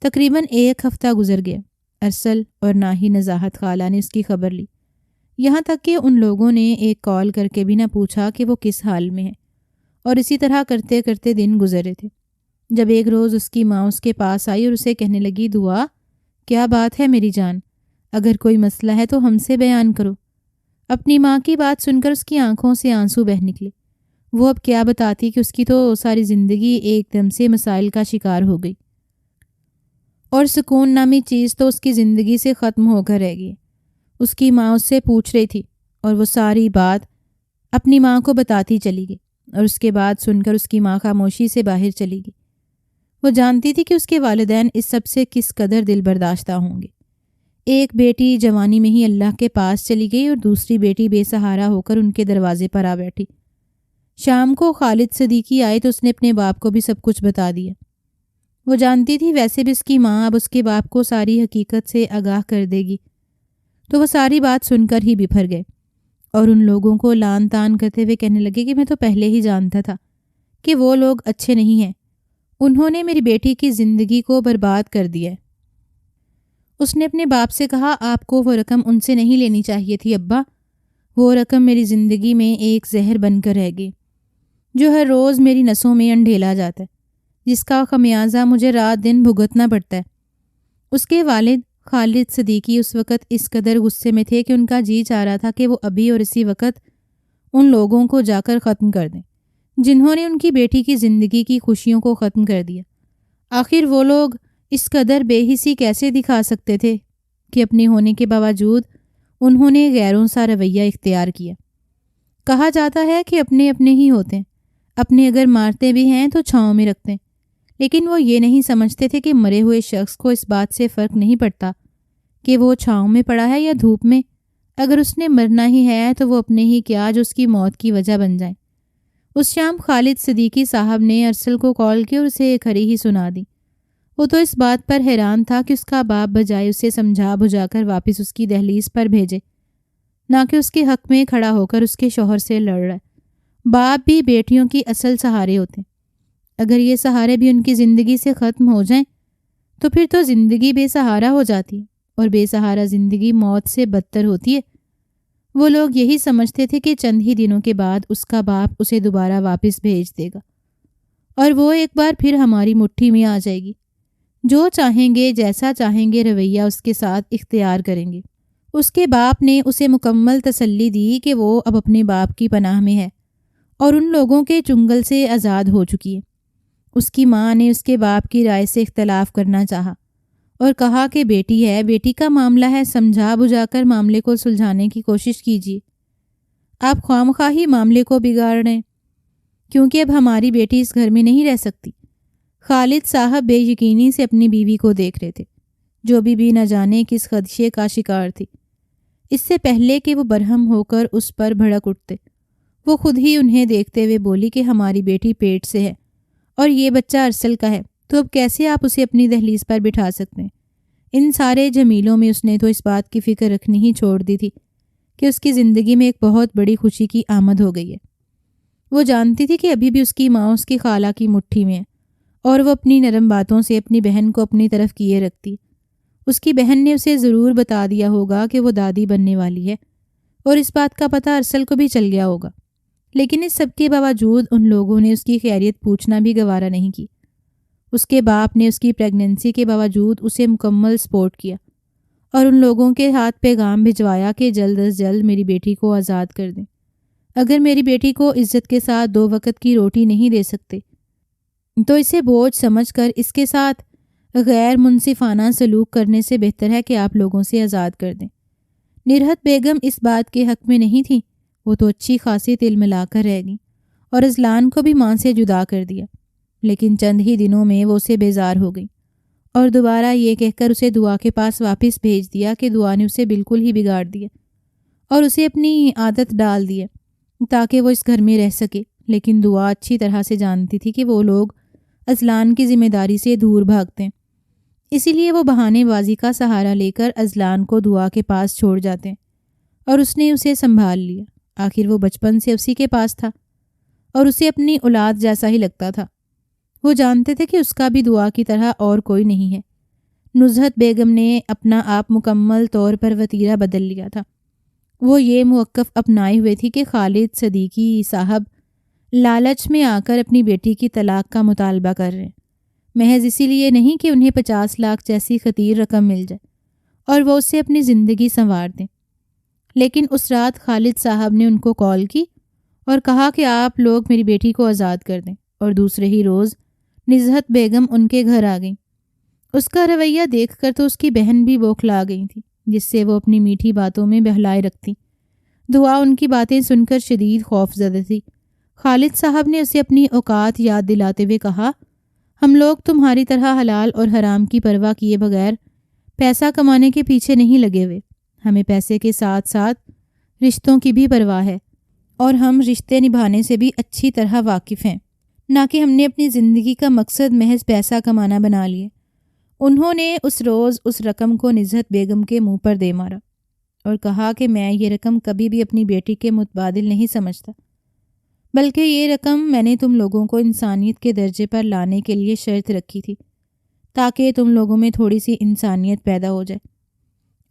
تقریباً 1 ہفتہ گزر گیا۔ ارسل اور نہ ہی نزاہت خالہ نے اس کی خبر لی، یہاں تک کہ ان لوگوں نے ایک کال کر کے بھی نہ پوچھا کہ وہ کس حال میں ہے، اور اسی طرح کرتے کرتے دن گزرے تھے۔ جب ایک روز اس کی ماں اس کے پاس آئی اور اسے کہنے لگی، دعا کیا بات ہے میری جان، اگر کوئی مسئلہ ہے تو ہم سے بیان کرو۔ اپنی ماں کی بات سن کر اس کی آنکھوں سے آنسو بہہ نکلے۔ وہ اب کیا بتاتی کہ اس کی تو ساری زندگی ایک دم سے مسائل کا شکار ہو گئی اور سکون نامی چیز تو اس کی زندگی سے ختم ہو کر رہ گئی۔ اس کی ماں اس سے پوچھ رہی تھی اور وہ ساری بات اپنی ماں کو بتاتی چلی گئی، اور اس کے بعد سن کر اس کی ماں خاموشی سے باہر چلی گئی۔ وہ جانتی تھی کہ اس کے والدین اس سب سے کس قدر دل برداشتہ ہوں گے۔ ایک بیٹی جوانی میں ہی اللہ کے پاس چلی گئی اور دوسری بیٹی بے سہارا ہو کر ان کے دروازے پر آ بیٹھی۔ شام کو خالد صدیقی آئے تو اس نے اپنے باپ کو بھی سب کچھ بتا دیا۔ وہ جانتی تھی ویسے بھی اس کی ماں اب اس کے باپ کو ساری حقیقت سے آگاہ کر دے گی، تو وہ ساری بات سن کر ہی بفر گئے اور ان لوگوں کو لان تان کرتے ہوئے کہنے لگے کہ میں تو پہلے ہی جانتا تھا کہ وہ لوگ اچھے نہیں ہیں، انہوں نے میری بیٹی کی زندگی کو برباد کر دیا ہے۔ اس نے اپنے باپ سے کہا، آپ کو وہ رقم ان سے نہیں لینی چاہیے تھی ابا، وہ رقم میری زندگی میں ایک زہر بن کر رہ گئی جو ہر روز میری نسوں میں انڈھیلا جاتا ہے، جس کا خمیازہ مجھے رات دن بھگتنا پڑتا ہے۔ اس کے والد خالد صدیقی اس وقت اس قدر غصے میں تھے کہ ان کا جی چاہ رہا تھا کہ وہ ابھی اور اسی وقت ان لوگوں کو جا کر ختم کر دیں جنہوں نے ان کی بیٹی کی زندگی کی خوشیوں کو ختم کر دیا۔ آخر وہ لوگ اس قدر بے حسی کیسے دکھا سکتے تھے کہ اپنے ہونے کے باوجود انہوں نے غیروں سا رویہ اختیار کیا۔ کہا جاتا ہے کہ اپنے اپنے ہی ہوتے ہیں، اپنے اگر مارتے بھی ہیں تو چھاؤں میں رکھتے ہیں، لیکن وہ یہ نہیں سمجھتے تھے کہ مرے ہوئے شخص کو اس بات سے فرق نہیں پڑتا کہ وہ چھاؤں میں پڑا ہے یا دھوپ میں، اگر اس نے مرنا ہی ہے تو وہ اپنے ہی کیا جو اس کی موت کی وجہ بن جائے۔ اس شام خالد صدیقی صاحب نے ارسل کو کال کی اور اسے ایک ہری ہی سنا دی۔ وہ تو اس بات پر حیران تھا کہ اس کا باپ بجائے اسے سمجھا بجھا کر واپس اس کی دہلیز پر بھیجے، نہ کہ اس کے حق میں کھڑا ہو کر اس کے شوہر سے لڑ رہا ہے۔ باپ بھی بیٹیوں کی اصل سہارے ہوتے ہیں، اگر یہ سہارے بھی ان کی زندگی سے ختم ہو جائیں تو پھر تو زندگی بے سہارا ہو جاتی ہے، اور بے سہارا زندگی موت سے بدتر ہوتی ہے۔ وہ لوگ یہی سمجھتے تھے کہ چند ہی دنوں کے بعد اس کا باپ اسے دوبارہ واپس بھیج دے گا اور وہ ایک بار پھر ہماری مٹھی میں آ جائے گی، جو چاہیں گے جیسا چاہیں گے رویہ اس کے ساتھ اختیار کریں گے۔ اس کے باپ نے اسے مکمل تسلی دی کہ وہ اب اپنے باپ کی پناہ میں ہے اور ان لوگوں کے چنگل سے آزاد ہو چکی ہے۔ اس کی ماں نے اس کے باپ کی رائے سے اختلاف کرنا چاہا اور کہا کہ بیٹی ہے، بیٹی کا معاملہ ہے، سمجھا بجھا کر معاملے کو سلجھانے کی کوشش کیجیے، آپ خواہ ہی معاملے کو بگاڑ رہے ہیں، کیونکہ اب ہماری بیٹی اس گھر میں نہیں رہ سکتی۔ خالد صاحب بے یقینی سے اپنی بیوی کو دیکھ رہے تھے، جو بھی نہ جانے کس خدشے کا شکار تھی۔ اس سے پہلے کہ وہ برہم ہو کر اس پر بھڑک اٹھتے، وہ خود ہی انہیں دیکھتے ہوئے بولی کہ ہماری بیٹی پیٹ سے ہے اور یہ بچہ ارسل کا ہے، تو اب کیسے آپ اسے اپنی دہلیز پر بٹھا سکتے ہیں؟ ان سارے جمیلوں میں اس نے تو اس بات کی فکر رکھنی ہی چھوڑ دی تھی کہ اس کی زندگی میں ایک بہت بڑی خوشی کی آمد ہو گئی ہے۔ وہ جانتی تھی کہ ابھی بھی اس کی ماں اس کی خالہ کی مٹھی میں ہے اور وہ اپنی نرم باتوں سے اپنی بہن کو اپنی طرف کیے رکھتی۔ اس کی بہن نے اسے ضرور بتا دیا ہوگا کہ وہ دادی بننے والی ہے، اور اس بات کا پتہ ارسل کو بھی چل گیا ہوگا، لیکن اس سب کے باوجود ان لوگوں نے اس کی خیریت پوچھنا بھی گوارا نہیں کی۔ اس کے باپ نے اس کی پریگننسی کے باوجود اسے مکمل سپورٹ کیا اور ان لوگوں کے ہاتھ پیغام بھجوایا کہ جلد از جلد میری بیٹی کو آزاد کر دیں۔ اگر میری بیٹی کو عزت کے ساتھ 2 وقت کی روٹی نہیں دے سکتے تو اسے بوجھ سمجھ کر اس کے ساتھ غیر منصفانہ سلوک کرنے سے بہتر ہے کہ آپ لوگوں سے آزاد کر دیں۔ نرہت بیگم اس بات کے حق میں نہیں تھی، وہ تو اچھی خاصی تل ملا کر رہ گئی اور اذلان کو بھی ماں سے جدا کر دیا، لیکن چند ہی دنوں میں وہ اسے بیزار ہو گئی اور دوبارہ یہ کہہ کر اسے دعا کے پاس واپس بھیج دیا کہ دعا نے اسے بالکل ہی بگاڑ دیا اور اسے اپنی عادت ڈال دی تاکہ وہ اس گھر میں رہ سکے۔ لیکن دعا اچھی طرح سے جانتی تھی کہ وہ لوگ اذلان کی ذمہ داری سے دور بھاگتے ہیں، اسی لیے وہ بہانے بازی کا سہارا لے کر اذلان کو دعا کے پاس چھوڑ جاتے ہیں اور اس نے اسے سنبھال لیا۔ آخر وہ بچپن سے اسی کے پاس تھا اور اسے اپنی اولاد جیسا ہی لگتا تھا۔ وہ جانتے تھے کہ اس کا بھی دعا کی طرح اور کوئی نہیں ہے۔ نزہت بیگم نے اپنا آپ مکمل طور پر وتیرہ بدل لیا تھا۔ وہ یہ موقف اپنائے ہوئے تھی کہ خالد صدیقی صاحب لالچ میں آ کر اپنی بیٹی کی طلاق کا مطالبہ کر رہے ہیں، محض اسی لیے نہیں کہ انہیں 50 لاکھ جیسی خطیر رقم مل جائے اور وہ اس سے اپنی زندگی سنوار دیں۔ لیکن اس رات خالد صاحب نے ان کو کال کی اور کہا کہ آپ لوگ میری بیٹی کو آزاد کر دیں، اور دوسرے ہی روز نزہت بیگم ان کے گھر آ گئیں۔ اس کا رویہ دیکھ کر تو اس کی بہن بھی بوکھلا گئی تھی، جس سے وہ اپنی میٹھی باتوں میں بہلائے رکھتی۔ دعا ان کی باتیں سن کر شدید خوف زدہ تھی۔ خالد صاحب نے اسے اپنی اوقات یاد دلاتے ہوئے کہا، ہم لوگ تمہاری طرح حلال اور حرام کی پرواہ کیے بغیر پیسہ کمانے کے پیچھے نہیں لگے ہوئے۔ ہمیں پیسے کے ساتھ ساتھ رشتوں کی بھی پرواہ ہے، اور ہم رشتے نبھانے سے بھی اچھی طرح واقف ہیں، نہ کہ ہم نے اپنی زندگی کا مقصد محض پیسہ کمانا بنا لیے۔ انہوں نے اس روز اس رقم کو نزہت بیگم کے منہ پر دے مارا اور کہا کہ میں یہ رقم کبھی بھی اپنی بیٹی کے متبادل نہیں سمجھتا، بلکہ یہ رقم میں نے تم لوگوں کو انسانیت کے درجے پر لانے کے لیے شرط رکھی تھی، تاکہ تم لوگوں میں تھوڑی سی انسانیت پیدا ہو جائے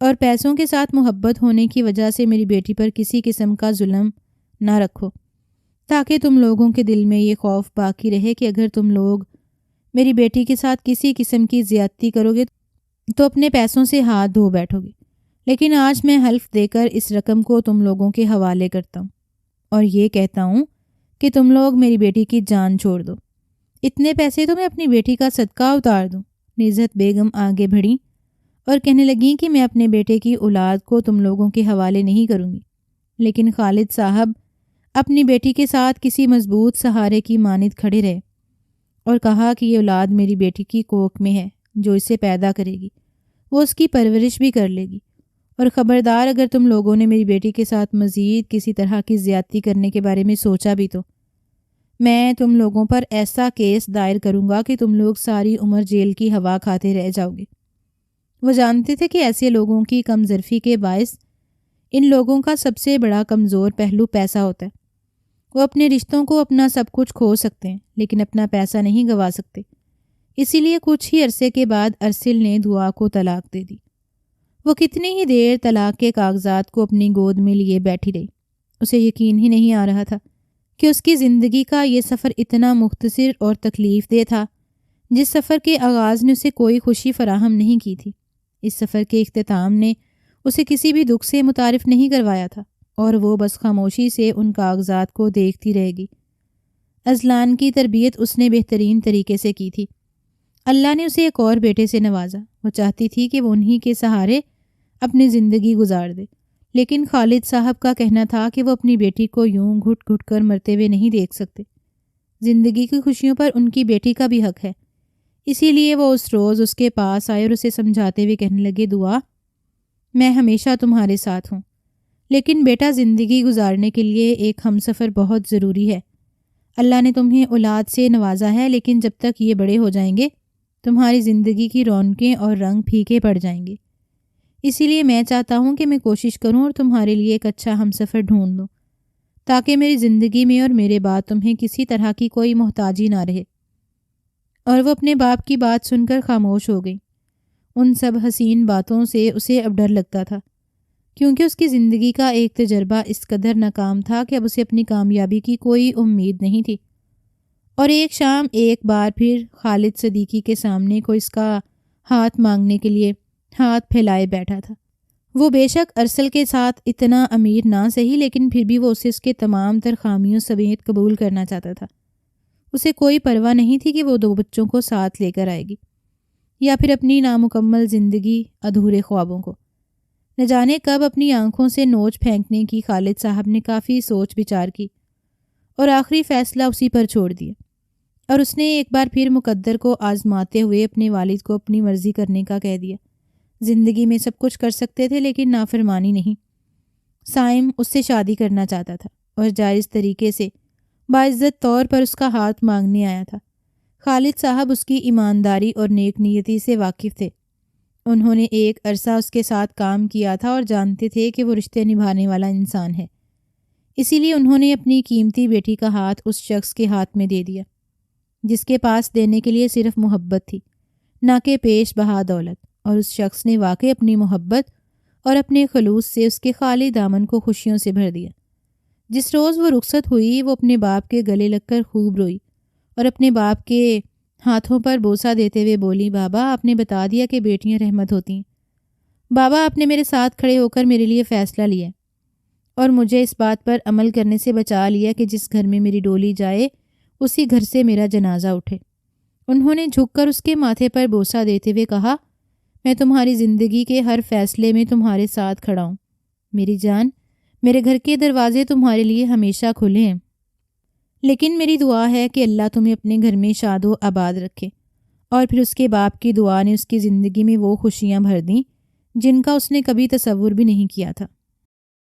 اور پیسوں کے ساتھ محبت ہونے کی وجہ سے میری بیٹی پر کسی قسم کا ظلم نہ رکھو، تاکہ تم لوگوں کے دل میں یہ خوف باقی رہے کہ اگر تم لوگ میری بیٹی کے ساتھ کسی قسم کی زیادتی کرو گے تو اپنے پیسوں سے ہاتھ دھو بیٹھو گے۔ لیکن آج میں حلف دے کر اس رقم کو تم لوگوں کے حوالے کرتا ہوں اور یہ کہتا ہوں کہ تم لوگ میری بیٹی کی جان چھوڑ دو۔ اتنے پیسے تو میں اپنی بیٹی کا صدقہ اتار دوں۔ نزہت بیگم آگے بڑھیں اور کہنے لگیں کہ میں اپنے بیٹے کی اولاد کو تم لوگوں کے حوالے نہیں کروں گی۔ لیکن خالد صاحب اپنی بیٹی کے ساتھ کسی مضبوط سہارے کی مانند کھڑے رہے اور کہا کہ یہ اولاد میری بیٹی کی کوکھ میں ہے، جو اسے پیدا کرے گی وہ اس کی پرورش بھی کر لے گی، اور خبردار اگر تم لوگوں نے میری بیٹی کے ساتھ مزید کسی طرح کی زیادتی کرنے کے بارے میں سوچا بھی تو میں تم لوگوں پر ایسا کیس دائر کروں گا کہ تم لوگ ساری عمر جیل کی ہوا کھاتے رہ جاؤ گے۔ وہ جانتے تھے کہ ایسے لوگوں کی کم ظرفی کے باعث ان لوگوں کا سب سے بڑا کمزور پہلو پیسہ ہوتا ہے۔ وہ اپنے رشتوں کو اپنا سب کچھ کھو سکتے ہیں لیکن اپنا پیسہ نہیں گنوا سکتے۔ اسی لیے کچھ ہی عرصے کے بعد ارسل نے دعا کو طلاق دے دی۔ وہ کتنی ہی دیر طلاق کے کاغذات کو اپنی گود میں لیے بیٹھی رہی۔ اسے یقین ہی نہیں آ رہا تھا کہ اس کی زندگی کا یہ سفر اتنا مختصر اور تکلیف دہ تھا، جس سفر کے آغاز نے اسے کوئی خوشی فراہم نہیں کی تھی۔ اس سفر کے اختتام نے اسے کسی بھی دکھ سے متعارف نہیں کروایا تھا، اور وہ بس خاموشی سے ان کاغذات کو دیکھتی رہ گئی۔ اذلان کی تربیت اس نے بہترین طریقے سے کی تھی۔ اللہ نے اسے ایک اور بیٹے سے نوازا۔ وہ چاہتی تھی کہ وہ انہی کے سہارے اپنی زندگی گزار دے، لیکن خالد صاحب کا کہنا تھا کہ وہ اپنی بیٹی کو یوں گھٹ گھٹ کر مرتے ہوئے نہیں دیکھ سکتے۔ زندگی کی خوشیوں پر ان کی بیٹی کا بھی حق ہے۔ اسی لیے وہ اس روز اس کے پاس آئے اور اسے سمجھاتے ہوئے کہنے لگے، دعا، میں ہمیشہ تمہارے ساتھ ہوں، لیکن بیٹا زندگی گزارنے کے لیے ایک ہمسفر بہت ضروری ہے۔ اللہ نے تمہیں اولاد سے نوازا ہے، لیکن جب تک یہ بڑے ہو جائیں گے تمہاری زندگی کی رونقیں اور رنگ پھیکے پڑ جائیں گے۔ اسی لیے میں چاہتا ہوں کہ میں کوشش کروں اور تمہارے لیے ایک اچھا ہمسفر ڈھونڈ دوں، تاکہ میری زندگی میں اور میرے بعد تمہیں کسی طرح کی کوئی محتاجی نہ رہے۔ اور وہ اپنے باپ کی بات سن کر خاموش ہو گئی۔ ان سب حسین باتوں سے اسے اب ڈر لگتا تھا کیونکہ اس کی زندگی کا ایک تجربہ اس قدر ناکام تھا کہ اب اسے اپنی کامیابی کی کوئی امید نہیں تھی۔ اور ایک شام ایک بار پھر خالد صدیقی کے سامنے کوئی اس کا ہاتھ مانگنے کے لیے ہاتھ پھیلائے بیٹھا تھا۔ وہ بے شک ارسل کے ساتھ اتنا امیر نہ سہی، لیکن پھر بھی وہ اسے اس کے تمام تر خامیوں سمیت قبول کرنا چاہتا تھا۔ اسے کوئی پرواہ نہیں تھی کہ وہ 2 بچوں کو ساتھ لے کر آئے گی یا پھر اپنی نامکمل زندگی، ادھورے خوابوں کو۔ نہ جانے کب اپنی آنکھوں سے نوچ پھینکنے کی خالد صاحب نے کافی سوچ بچار کی اور آخری فیصلہ اسی پر چھوڑ دیا، اور اس نے ایک بار پھر مقدر کو آزماتے ہوئے اپنے والد کو اپنی مرضی کرنے کا کہہ دیا۔ زندگی میں سب کچھ کر سکتے تھے لیکن نافرمانی نہیں۔ سائم اس سے شادی کرنا چاہتا تھا اور جائز طریقے سے باعزت طور پر اس کا ہاتھ مانگنے آیا تھا۔ خالد صاحب اس کی ایمانداری اور نیک نیتی سے واقف تھے۔ انہوں نے ایک عرصہ اس کے ساتھ کام کیا تھا اور جانتے تھے کہ وہ رشتے نبھانے والا انسان ہے۔ اسی لیے انہوں نے اپنی قیمتی بیٹی کا ہاتھ اس شخص کے ہاتھ میں دے دیا جس کے پاس دینے کے لیے صرف محبت تھی، نہ کہ پیش بہا دولت، اور اس شخص نے واقعی اپنی محبت اور اپنے خلوص سے اس کے خالی دامن کو خوشیوں سے بھر دیا۔ جس روز وہ رخصت ہوئی وہ اپنے باپ کے گلے لگ کر خوب روئی اور اپنے باپ کے ہاتھوں پر بوسہ دیتے ہوئے بولی، بابا آپ نے بتا دیا کہ بیٹیاں رحمت ہوتی ہیں۔ بابا آپ نے میرے ساتھ کھڑے ہو کر میرے لیے فیصلہ لیا اور مجھے اس بات پر عمل کرنے سے بچا لیا کہ جس گھر میں میری ڈولی جائے اسی گھر سے میرا جنازہ اٹھے۔ انہوں نے جھک کر اس کے ماتھے پر بوسہ دیتے ہوئے کہا، میں تمہاری زندگی کے ہر فیصلے میں تمہارے ساتھ کھڑا ہوں میری جان، میرے گھر کے دروازے تمہارے لیے ہمیشہ کھلے ہیں، لیکن میری دعا ہے کہ اللہ تمہیں اپنے گھر میں شاد و آباد رکھے۔ اور پھر اس کے باپ کی دعا نے اس کی زندگی میں وہ خوشیاں بھر دیں جن کا اس نے کبھی تصور بھی نہیں کیا تھا۔